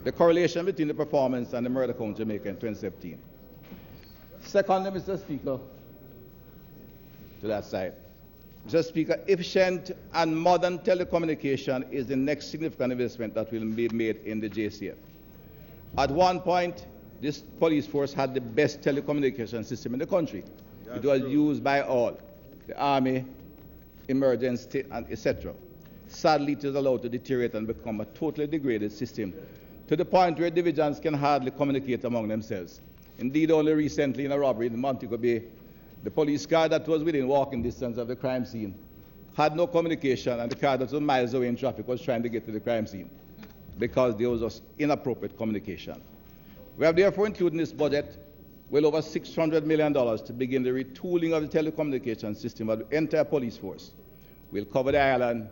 Speaker 11: The correlation between the performance and the murder count in Jamaica in 2017. Secondly, Mr. Speaker, to that side. Mr. Speaker, efficient and modern telecommunication is the next significant investment that will be made in the JCF. At one point, this police force had the best telecommunication system in the country. It was used by all, the army, emergency, and etc. Sadly, it is allowed to deteriorate and become a totally degraded system to the point where divisions can hardly communicate among themselves. Indeed, only recently in a robbery in Montego Bay, the police car that was within walking distance of the crime scene had no communication, and the car that was miles away in traffic was trying to get to the crime scene because there was just inappropriate communication. We have therefore included in this budget well over $600 million to begin the retooling of the telecommunication system of the entire police force. We'll cover the island,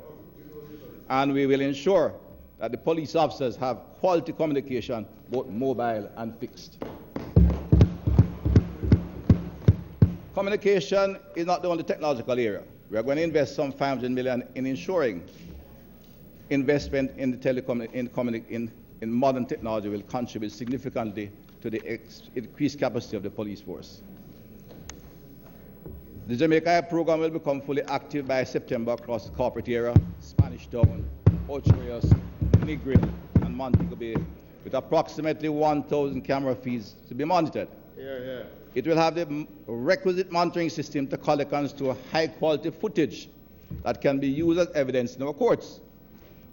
Speaker 11: and we will ensure that the police officers have quality communication, both mobile and fixed. Communication is not the only technological area. We are going to invest some $500 million in ensuring investment in the in modern technology will contribute significantly to the increased capacity of the police force. The Jamaica program will become fully active by September across the corporate area, Spanish Town, Ocho Rios, Negril, and Montego Bay, with approximately 1,000 camera feeds to be monitored. It will have the requisite monitoring system to collect and store high-quality footage that can be used as evidence in our courts.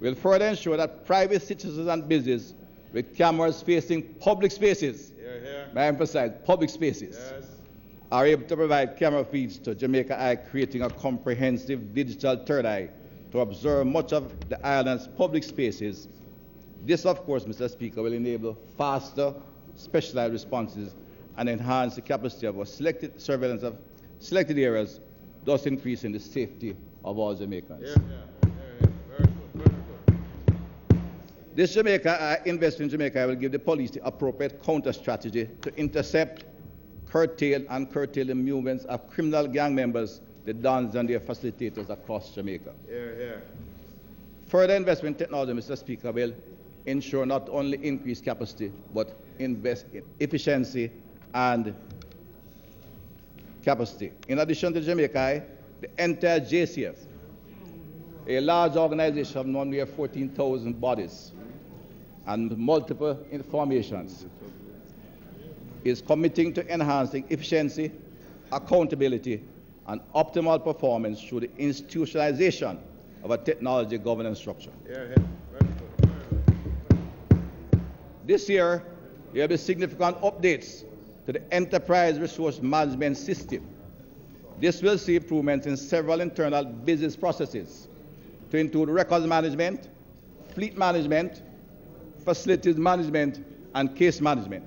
Speaker 11: We'll further ensure that private citizens and businesses with cameras facing public spaces, may I emphasize, public spaces, are able to provide camera feeds to Jamaica Eye, creating a comprehensive digital third eye to observe much of the island's public spaces. This, of course, Mr. Speaker, will enable faster, specialized responses and enhance the capacity of our selected surveillance of selected areas, thus increasing the safety of all Jamaicans.
Speaker 7: Very good.
Speaker 11: This investment in Jamaica will give the police the appropriate counter strategy to intercept, curtail the movements of criminal gang members, the dons and their facilitators across Jamaica.
Speaker 7: Here, here.
Speaker 11: Further investment in technology, Mr. Speaker, will ensure not only increased capacity, but invest in efficiency and capacity. In addition to Jamaica, the entire JCF, a large organization of nearly 14,000 bodies and multiple informations, is committing to enhancing efficiency, accountability, and optimal performance through the institutionalization of a technology governance structure. This year, there will be significant updates to the enterprise resource management system. This will see improvements in several internal business processes to include records management, fleet management, facilities management, and case management.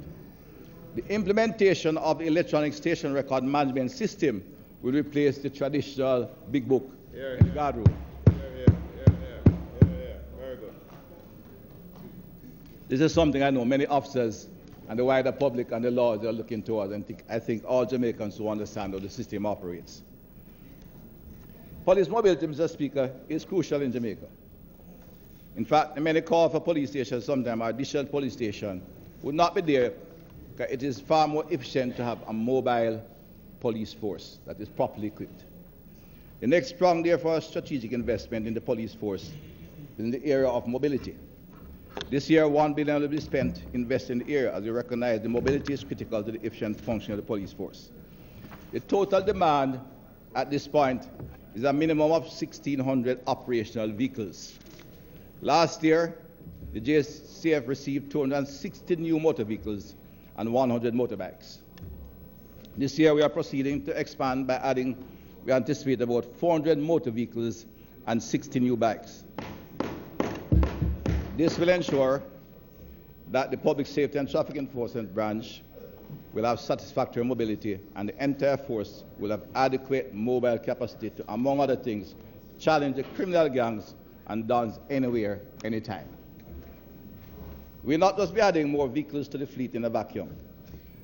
Speaker 11: The implementation of the electronic station record management system will replace the traditional big book in the guard room.
Speaker 7: Very good.
Speaker 11: This is something I know many officers and the wider public and the laws are looking towards, and I think all Jamaicans who understand how the system operates. Police mobility, Mr. Speaker, is crucial in Jamaica. In fact, many call for police stations, sometimes our additional police station would not be there because it is far more efficient to have a mobile police force that is properly equipped. The next prong, therefore, strategic investment in the police force is in the area of mobility. This year, $1 billion will be spent investing in the area as we recognize the mobility is critical to the efficient function of the police force. The total demand at this point is a minimum of 1,600 operational vehicles. Last year, the JCF received 260 new motor vehicles and 100 motorbikes. This year, we are proceeding to expand by adding, we anticipate about 400 motor vehicles and 60 new bikes. This will ensure that the Public Safety and Traffic Enforcement branch will have satisfactory mobility and the entire force will have adequate mobile capacity to, among other things, challenge the criminal gangs and dons anywhere, anytime. We will not just be adding more vehicles to the fleet in a vacuum.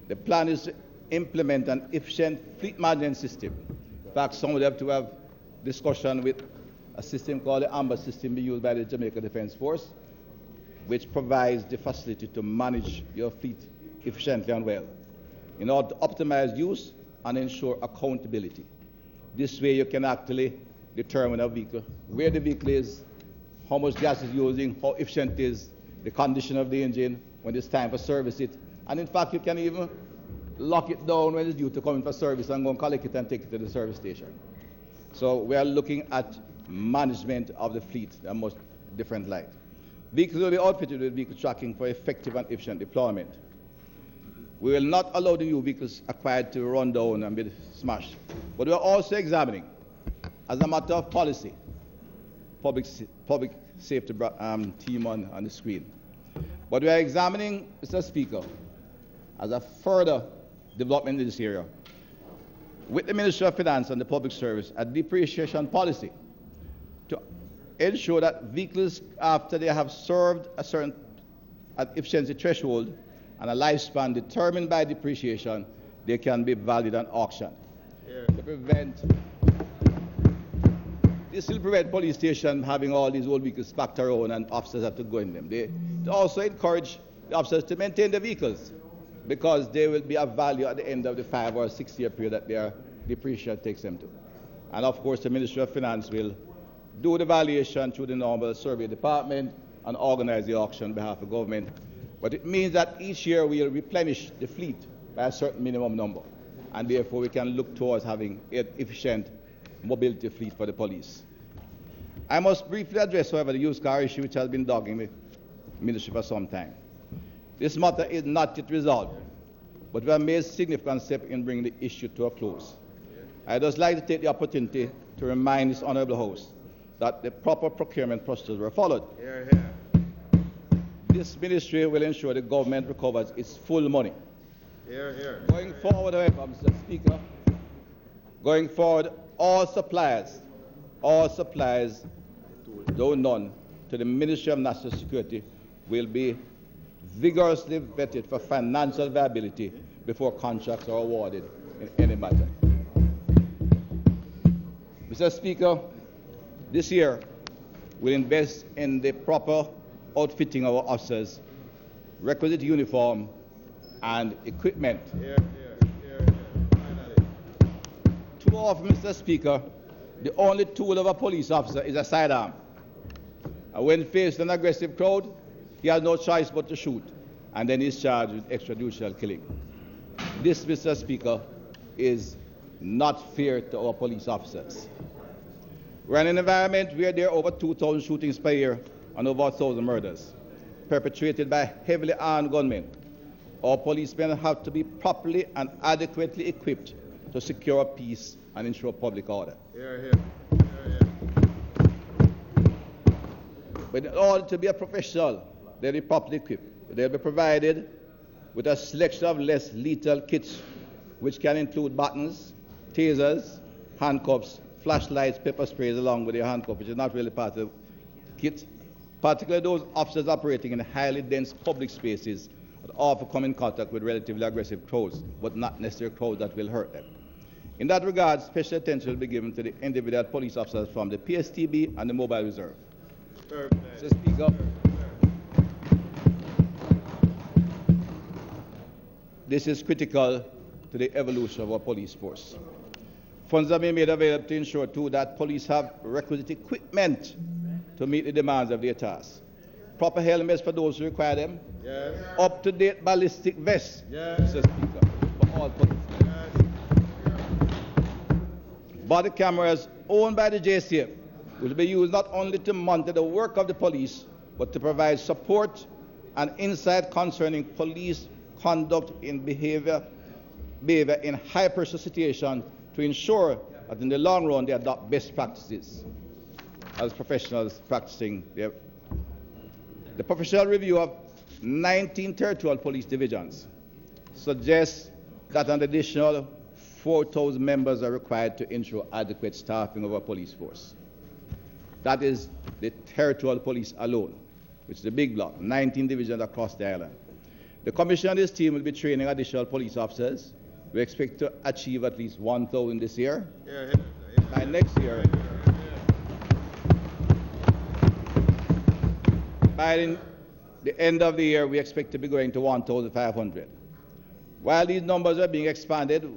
Speaker 11: The plan is to implement an efficient fleet management system. In fact, some of them to have discussion with a system called the AMBER system being used by the Jamaica Defence Force, which provides the facility to manage your fleet efficiently and well in order to optimize use and ensure accountability. This way you can actually determine a vehicle, where the vehicle is, how much gas it's using, how efficient it is, the condition of the engine, when it's time for service it, and in fact you can even lock it down when it's due to come in for service and go and collect it and take it to the service station. So we are looking at management of the fleet in a much different light. Vehicles will be outfitted with vehicle tracking for effective and efficient deployment. We will not allow the new vehicles acquired to run down and be smashed. But we are also examining, as a matter of policy, public safety team on the screen. But we are examining, Mr. Speaker, as a further development in this area, with the Ministry of Finance and the Public Service, a depreciation policy to ensure that vehicles, after they have served a certain efficiency threshold and a lifespan determined by depreciation, they can be valued and auctioned. This will prevent police stations having all these old vehicles packed around and officers have to go in them. They also encourage the officers to maintain the vehicles because they will be of value at the end of the 5 or 6 year period that their depreciation takes them to. And of course, the Ministry of Finance will do the valuation through the normal survey department and organize the auction on behalf of government. But it means that each year we will replenish the fleet by a certain minimum number. And therefore we can look towards having an efficient mobility fleet for the police. I must briefly address, however, the used car issue which has been dogging the ministry for some time. This matter is not yet resolved, but we have made significant steps in bringing the issue to a close. I would just like to take the opportunity to remind this Honourable House that the proper procurement procedures were followed.
Speaker 7: Here, here.
Speaker 11: This ministry will ensure the government recovers its full money.
Speaker 7: Here, here.
Speaker 11: Going forward, however, Mr. Speaker, going forward, all suppliers, though none, to the Ministry of National Security will be vigorously vetted for financial viability before contracts are awarded in any matter. Mr. Speaker, this year we'll invest in the proper outfitting of our officers, requisite uniform, and equipment. Too often, Mr. Speaker, the only tool of a police officer is a sidearm. And when faced with an aggressive crowd, he has no choice but to shoot, and then he's charged with extrajudicial killing. This, Mr. Speaker, is not fair to our police officers. We're in an environment where there are over 2,000 shootings per year and over 1,000 murders perpetrated by heavily armed gunmen. Our policemen have to be properly and adequately equipped to secure peace and ensure public order. But in order to be a professional, they'll be properly equipped. They'll be provided with a selection of less lethal kits, which can include batons, tasers, handcuffs, flashlights, pepper sprays, along with their handcuff, which is not really part of the kit, particularly those officers operating in highly dense public spaces that often come in contact with relatively aggressive crowds, but not necessarily crowds that will hurt them. In that regard, special attention will be given to the individual police officers from the PSTB and the Mobile Reserve. Mr. Speaker, this is critical to the evolution of our police force. Funds are being made available to ensure, too, that police have requisite equipment to meet the demands of their tasks. Proper helmets for those who require them. Yes. Up-to-date ballistic vests, yes. Mr. Speaker, for all police. Yes. Body cameras owned by the JCF will be used not only to monitor the work of the police, but to provide support and insight concerning police conduct in behavior in high-pressure situations to ensure that in the long run they adopt best practices as professionals practicing their. The professional review of 19 territorial police divisions suggests that an additional 4,000 members are required to ensure adequate staffing of our police force. That is the territorial police alone, which is a big block, 19 divisions across the island. The Commissioner and his team will be training additional police officers. We expect to achieve at least 1,000 this year. By next year, by the end of the year, we expect to be going to 1,500. While these numbers are being expanded,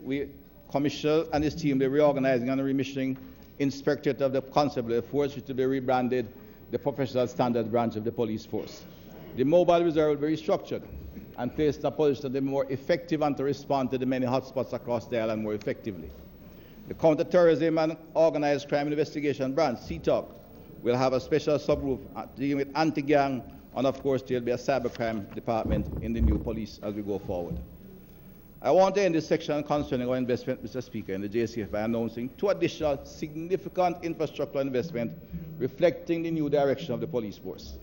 Speaker 11: Commissioner and his team will be reorganizing and remissioning Inspectorate of the Constabulary Force, which will be rebranded the Professional Standard Branch of the Police Force. The Mobile Reserve will be restructured and placed in a position to be more effective and to respond to the many hotspots across the island more effectively. The Counterterrorism and Organized Crime Investigation Branch, CTOC, will have a special subgroup dealing with anti-gang, and of course there will be a cybercrime department in the new police as we go forward. I want to end this section concerning our investment, Mr. Speaker, in the JCF by announcing 2 additional significant infrastructural investment reflecting the new direction of the police force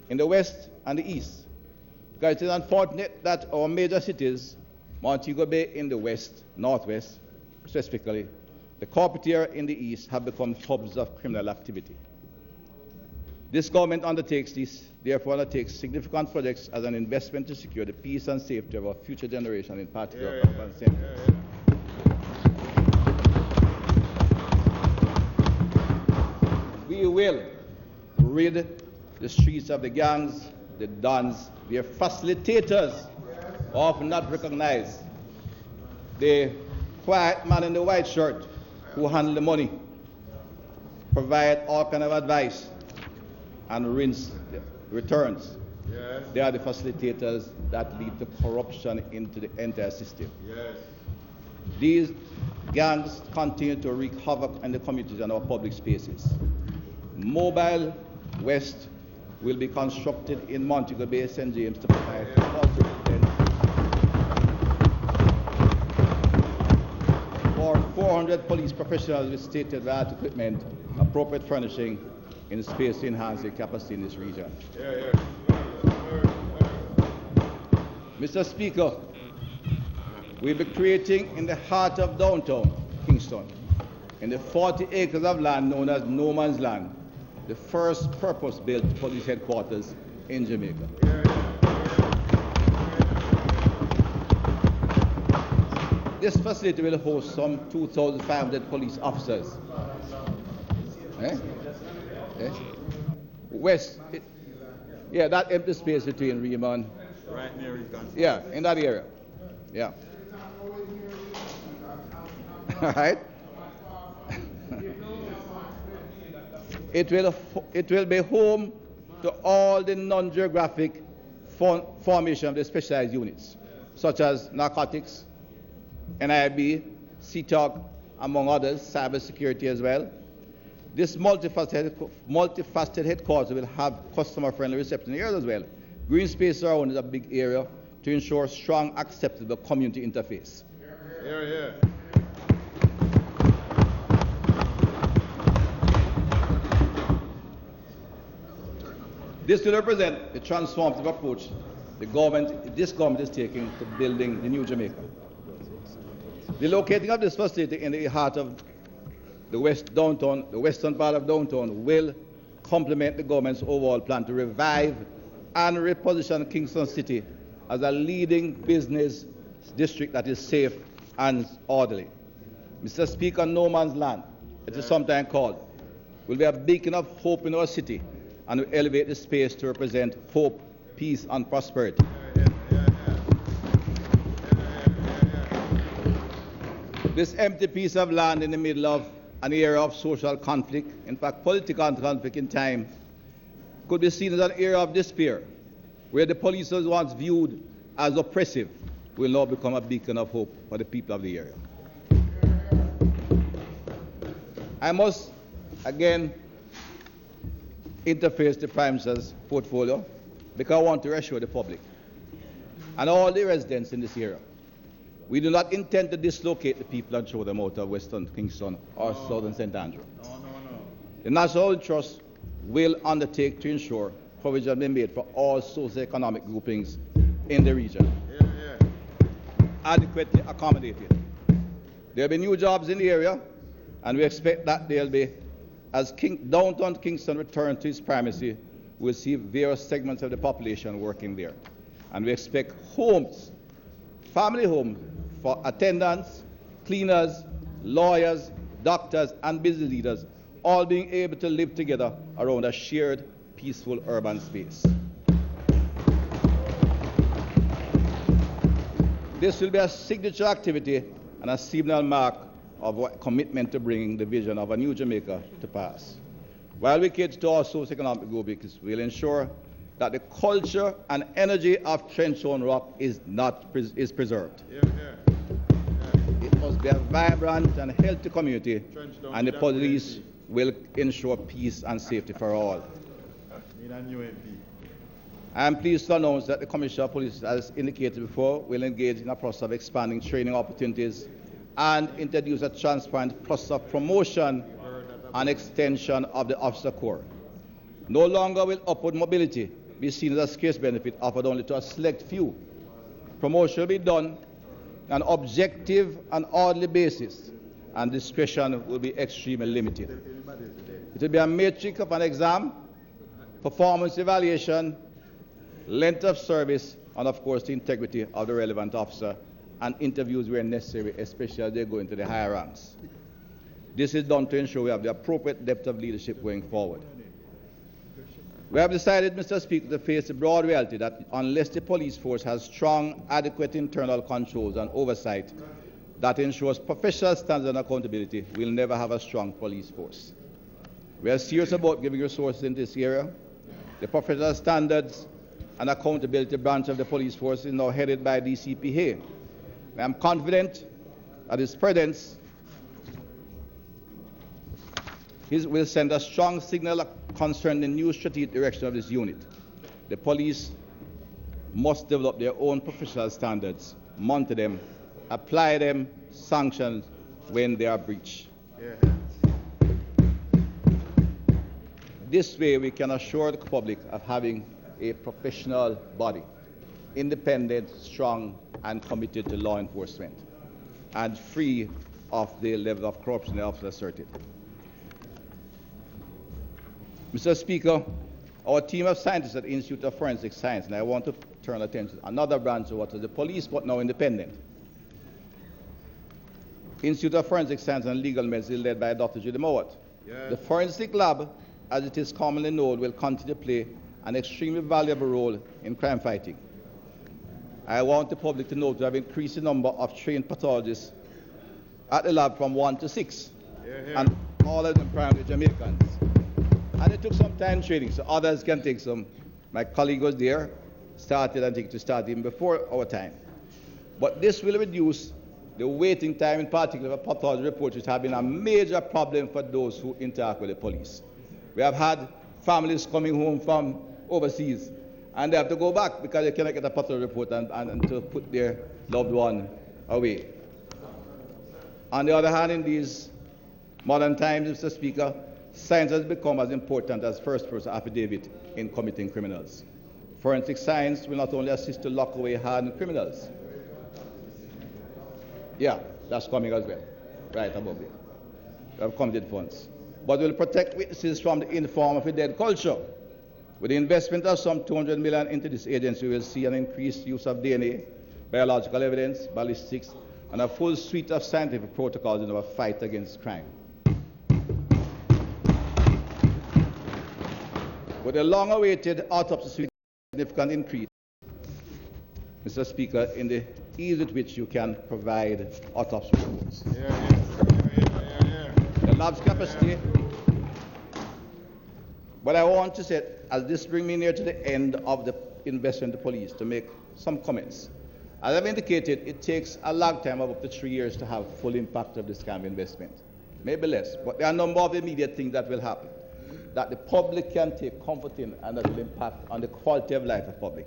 Speaker 11: in the west and the east. Because it is unfortunate that our major cities, Montego Bay in the west, northwest specifically, the corporate area in the east, have become hubs of criminal activity. This government therefore undertakes significant projects as an investment to secure the peace and safety of our future generation, in particular urban centers. We will rid the streets of the gangs, the dons, their facilitators, often not recognized, the quiet man in the white shirt who handle the money, provide all kind of advice, and rinse the returns. Yes. They are the facilitators that lead to corruption into the entire system. Yes. These gangs continue to wreak havoc in the communities and our public spaces. Mobile West will be constructed in Montego Bay, St. James, to provide for 400 police professionals with state-of-the-art equipment, appropriate furnishing, in space to enhance the capacity in this region. Mr. Speaker, we'll be creating in the heart of downtown Kingston, in the 40 acres of land known as No Man's Land, the first purpose-built police headquarters in Jamaica. This facility will host some 2,500 police officers. Yeah, that empty space between Riemann.
Speaker 12: Right near Econ.
Speaker 11: Yeah, in that area. Yeah. All right. It will be home to all the non-geographic formation of the specialized units, such as narcotics, NIB, CTOG, among others, cybersecurity as well. This multifaceted headquarters will have customer-friendly reception areas as well. Green space around is a big area to ensure strong, acceptable community interface.
Speaker 12: Here, here.
Speaker 11: This will represent the transformative approach this government is taking to building the new Jamaica. The locating of this facility in the heart of the western part of downtown, will complement the government's overall plan to revive and reposition Kingston City as a leading business district that is safe and orderly. Mr. Speaker, no man's land, it is sometimes called, will be a beacon of hope in our city and will elevate the space to represent hope, peace, and prosperity. This empty piece of land in the middle of an era of social conflict, in fact political conflict in time, could be seen as an era of despair, where the police was once viewed as oppressive, will now become a beacon of hope for the people of the area. I must again interface the Prime Minister's portfolio because I want to reassure the public and all the residents in this area. We do not intend to dislocate the people and throw them out of Western Kingston or Southern St. Andrew.
Speaker 12: No.
Speaker 11: The National Trust will undertake to ensure provision be made for all socio-economic groupings in the region, adequately accommodated. There will be new jobs in the area, and we expect that there will be, as downtown Kingston returns to its primacy, we will see various segments of the population working there. And we expect homes, family homes, for attendants, cleaners, lawyers, doctors, and business leaders, all being able to live together around a shared, peaceful urban space. This will be a signature activity and a seminal mark of our commitment to bringing the vision of a new Jamaica to pass. While we cater to all socio-economic groupings, we'll ensure that the culture and energy of Trenchstone Rock is preserved. It must be a vibrant and healthy community, and the police will ensure peace and safety for all. I am pleased to announce that the Commissioner of Police, as indicated before, will engage in a process of expanding training opportunities and introduce a transparent process of promotion and extension of the officer corps. No longer will upward mobility be seen as a scarce benefit offered only to a select few. Promotion will be done on an objective and orderly basis, and discretion will be extremely limited. It will be a matrix of an exam, performance evaluation, length of service, and of course the integrity of the relevant officer, and interviews where necessary, especially as they go into the higher ranks. This is done to ensure we have the appropriate depth of leadership going forward. We have decided, Mr. Speaker, to face the broad reality that unless the police force has strong, adequate internal controls and oversight that ensures professional standards and accountability, we'll never have a strong police force. We are serious about giving resources in this area. The professional standards and accountability branch of the police force is now headed by DCPA. I am confident that his presence will send a strong signal concerning the new strategic direction of this unit. The police must develop their own professional standards, monitor them, apply them, sanction when they are breached. This way we can assure the public of having a professional body, independent, strong, and committed to law enforcement, and free of the level of corruption they often asserted. Mr. Speaker, our team of scientists at the Institute of Forensic Science, and I want to turn attention to another branch of what is the police, but now independent, Institute of Forensic Science and Legal Medicine led by Dr. Judy Mowat. The forensic lab, as it is commonly known, will continue to play an extremely valuable role in crime fighting. I want the public to note we have increased the number of trained pathologists at the lab from 1 to 6, and all of them primarily Jamaicans. And it took some time training, so others can take some. My colleague was there, started, I think, to start even before our time. But this will reduce the waiting time, in particular for pathology reports, which have been a major problem for those who interact with the police. We have had families coming home from overseas, and they have to go back because they cannot get a pathology report and to put their loved one away. On the other hand, in these modern times, Mr. Speaker, science has become as important as first-person affidavit in committing criminals. Forensic science will not only assist to lock away hardened criminals. Yeah, that's coming as well, right above there. We have committed funds. But will protect witnesses from the inform of a dead culture. With the investment of some $200 million into this agency, we will see an increased use of DNA, biological evidence, ballistics, and a full suite of scientific protocols in our fight against crime. With a long-awaited autopsy suite, significant increase, Mr. Speaker, in the ease with which you can provide autopsy reports. The lab's capacity. But I want to say, as this brings me near to the end of the investment in the police, to make some comments. As I've indicated, it takes a long time of up to 3 years to have full impact of this kind of investment. Maybe less, but there are a number of immediate things that will happen that the public can take comfort in and that will impact on the quality of life of the public.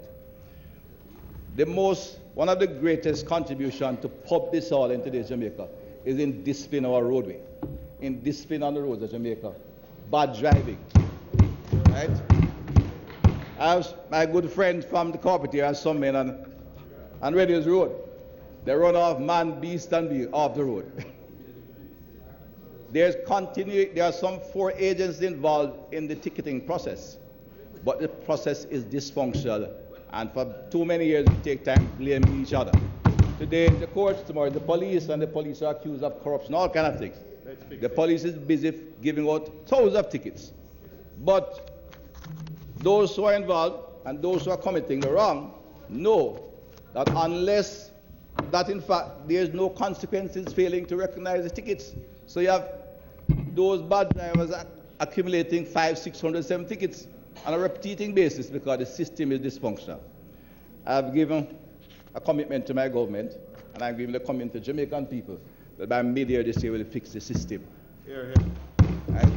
Speaker 11: One of the greatest contributions to pump this all into today's Jamaica is in discipline our roadway, in discipline on the roads of Jamaica, bad driving, right? I have my good friend from the corporate here, some men on Redhills Road. They run off man, beast, and bee off the road. There are some 4 agents involved in the ticketing process, but the process is dysfunctional, and for too many years we take time blaming each other. Today the courts, tomorrow the police, and the police are accused of corruption, all kinds of things. The police is busy giving out thousands of tickets. But those who are involved and those who are committing the wrong know that unless that in fact there is no consequences failing to recognize the tickets. So you have those bad drivers accumulating 500, 600, 7 tickets on a repeating basis because the system is dysfunctional. I've given a commitment to my government, and I'm giving a commitment to Jamaican people that by mid-year this year we'll fix the system. Right?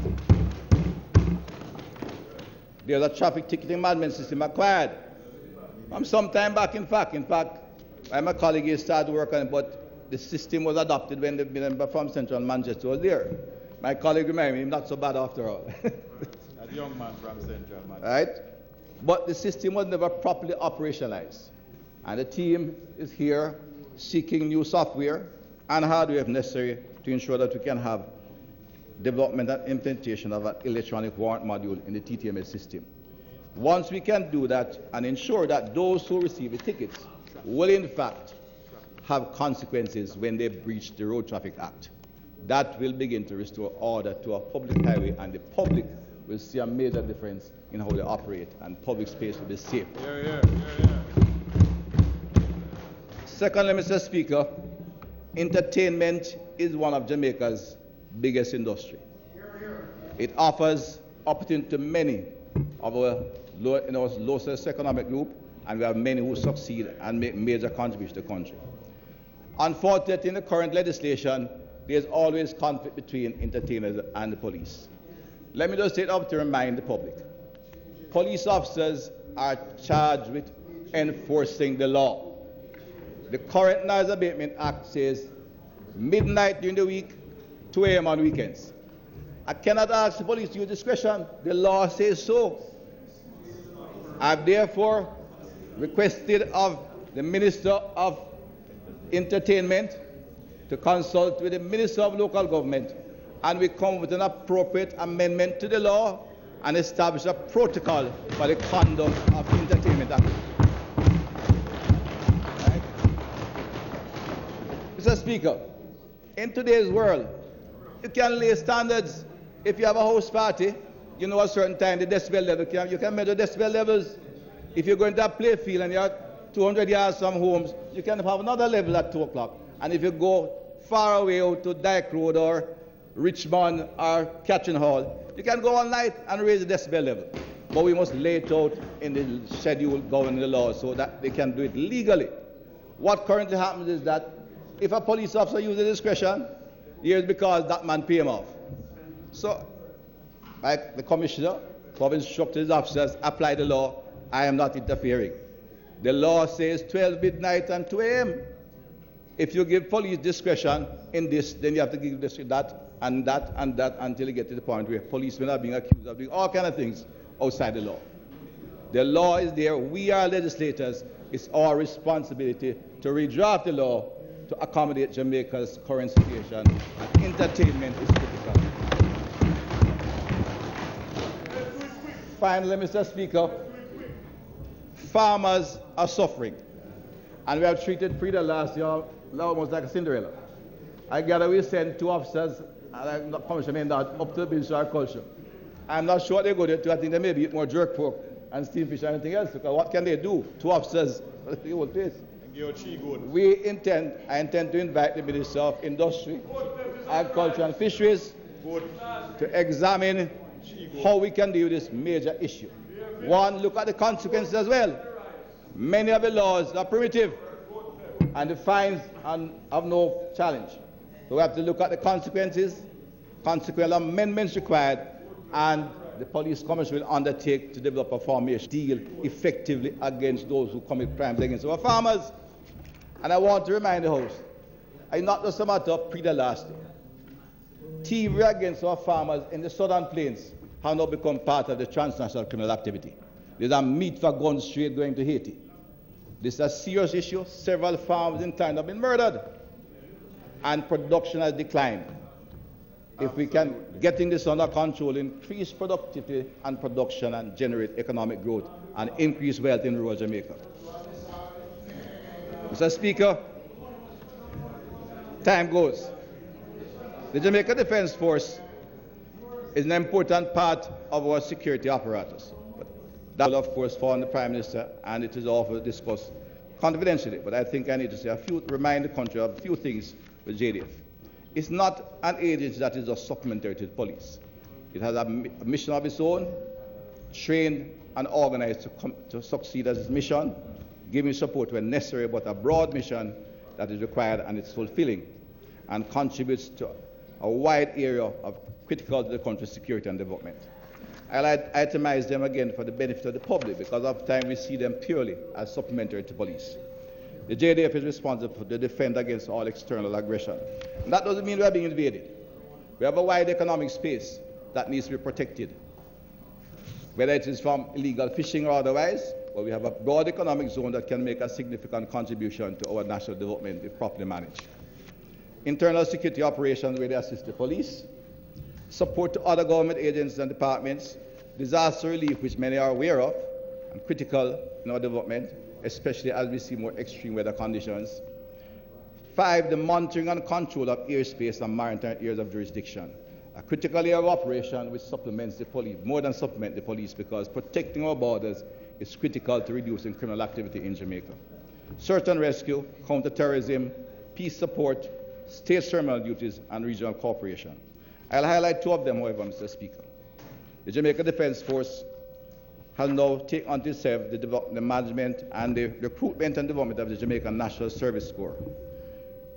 Speaker 11: There's a traffic ticketing management system acquired from some time back, in fact, my colleague here started work on it, but the system was adopted when the member from Central Manchester was there. My colleague reminded me, not so bad after all.
Speaker 12: A young man from Central Manchester.
Speaker 11: Right? But the system was never properly operationalized. And the team is here seeking new software and hardware if necessary to ensure that we can have development and implementation of an electronic warrant module in the TTMS system. Once we can do that and ensure that those who receive the tickets will in fact have consequences when they breach the Road Traffic Act, that will begin to restore order to our public highway, and the public will see a major difference in how they operate, and public space will be safe. Secondly, Mr. Speaker, entertainment is one of Jamaica's biggest industry. It offers opportunity to many of our low socio-economic group, and we have many who succeed and make major contributions to the country. Unfortunately, in the current legislation, there's always conflict between entertainers and the police. Let me just take it up to remind the public. Police officers are charged with enforcing the law. The current Noise Abatement Act says midnight during the week, 2 a.m. on weekends. I cannot ask the police to use discretion. The law says so. I've therefore requested of the Minister of Entertainment to consult with the Minister of Local Government, and we come with an appropriate amendment to the law and establish a protocol for the conduct of entertainment activities. Right? Mr. Speaker, In today's world, you can lay standards. If you have a house party, you know a certain time the decibel level, you can measure decibel levels. If you're going to a play field and you're 200 yards from homes, you can have another level at 2 o'clock. And if you go far away out to Dyke Road or Richmond or Catching Hall, you can go all night and raise the decibel level. But we must lay it out in the schedule governing the law so that they can do it legally. What currently happens is that if a police officer uses discretion, here's because that man pay him off. So, like the commissioner, have instructed his officers, apply the law. I am not interfering. The law says 12 midnight and 2 a.m. If you give police discretion in this, then you have to give this, that, and that, and that, until you get to the point where policemen are being accused of doing all kinds of things outside the law. The law is there. We are legislators. It's our responsibility to redraft the law to accommodate Jamaica's current situation, and entertainment is critical. Finally, Mr. Speaker, farmers are suffering, and we have treated Frida last year almost like a Cinderella. I gather we sent 2 officers, and I'm not commissioning that, up to the Ministry of Agriculture. I'm not sure what they're going to do. I think they may eat more jerk pork and steamed fish and anything else, because what can they do? 2 officers, the whole place. I intend to invite the Minister of Industry, Agriculture and Fisheries to examine how we can deal with this major issue. One, look at the consequences as well. Many of the laws are primitive and the fines have no challenge. So we have to look at the consequences, consequential amendments required, and the police commissioner will undertake to develop a formation deal effectively against those who commit crimes against our farmers. And I want to remind the House, it's not just a matter of Prida last year. Thievery against our farmers in the southern plains have now become part of the transnational criminal activity. There's a meat for guns trade going to Haiti. This is a serious issue. Several farms in town have been murdered, and production has declined. If we can get this under control, increase productivity and production, and generate economic growth and increase wealth in rural Jamaica. Mr. Speaker, time goes. The Jamaica Defence Force is an important part of our security apparatus. But that will, of course, fall on the Prime Minister, and it is often discussed confidentially. But I think I need to remind the country of a few things with JDF. It's not an agency that is just supplementary to the police. It has a mission of its own, trained and organized to succeed as its mission, giving support when necessary, but a broad mission that is required and it's fulfilling, and contributes to a wide area of critical to the country's security and development. I'll itemize them again for the benefit of the public, because of time we see them purely as supplementary to police. The JDF is responsible for the defense against all external aggression. And that doesn't mean we are being invaded. We have a wide economic space that needs to be protected, whether it is from illegal fishing or otherwise, but we have a broad economic zone that can make a significant contribution to our national development if properly managed. Internal security operations where they assist the police, support to other government agencies and departments, disaster relief, which many are aware of, and critical in our development, especially as we see more extreme weather conditions. 5, the monitoring and control of airspace and maritime areas of jurisdiction. A critical area of operation which supplements the police, more than supplement the police, because protecting our borders is critical to reducing criminal activity in Jamaica. Search and rescue, counter-terrorism, peace support, state ceremonial duties, and regional cooperation. I'll highlight 2 of them, however, Mr. Speaker. The Jamaica Defence Force has now taken on itself the management and the recruitment and development of the Jamaican National Service Corps,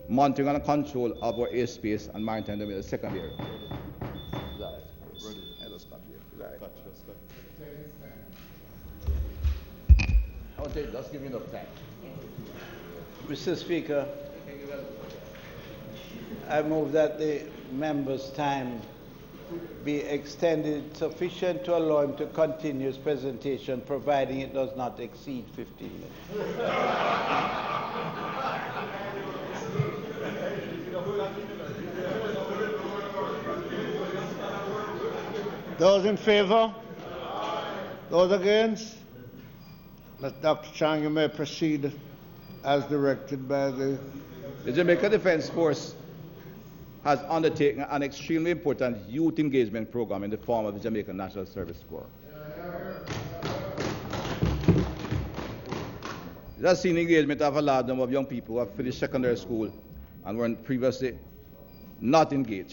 Speaker 11: monitoring and control of our airspace and maritime domain, the second area. Just give me enough time.
Speaker 7: Mr. Speaker, I move that the member's time be extended sufficient to allow him to continue his presentation, providing it does not exceed 15 minutes.
Speaker 3: Those in favor? Those against? Dr. Chang, you may proceed as directed by the
Speaker 11: Jamaica Defence Force has undertaken an extremely important youth engagement program in the form of the Jamaican National Service Corps. It has seen engagement of a large number of young people who have finished secondary school and were previously not engaged.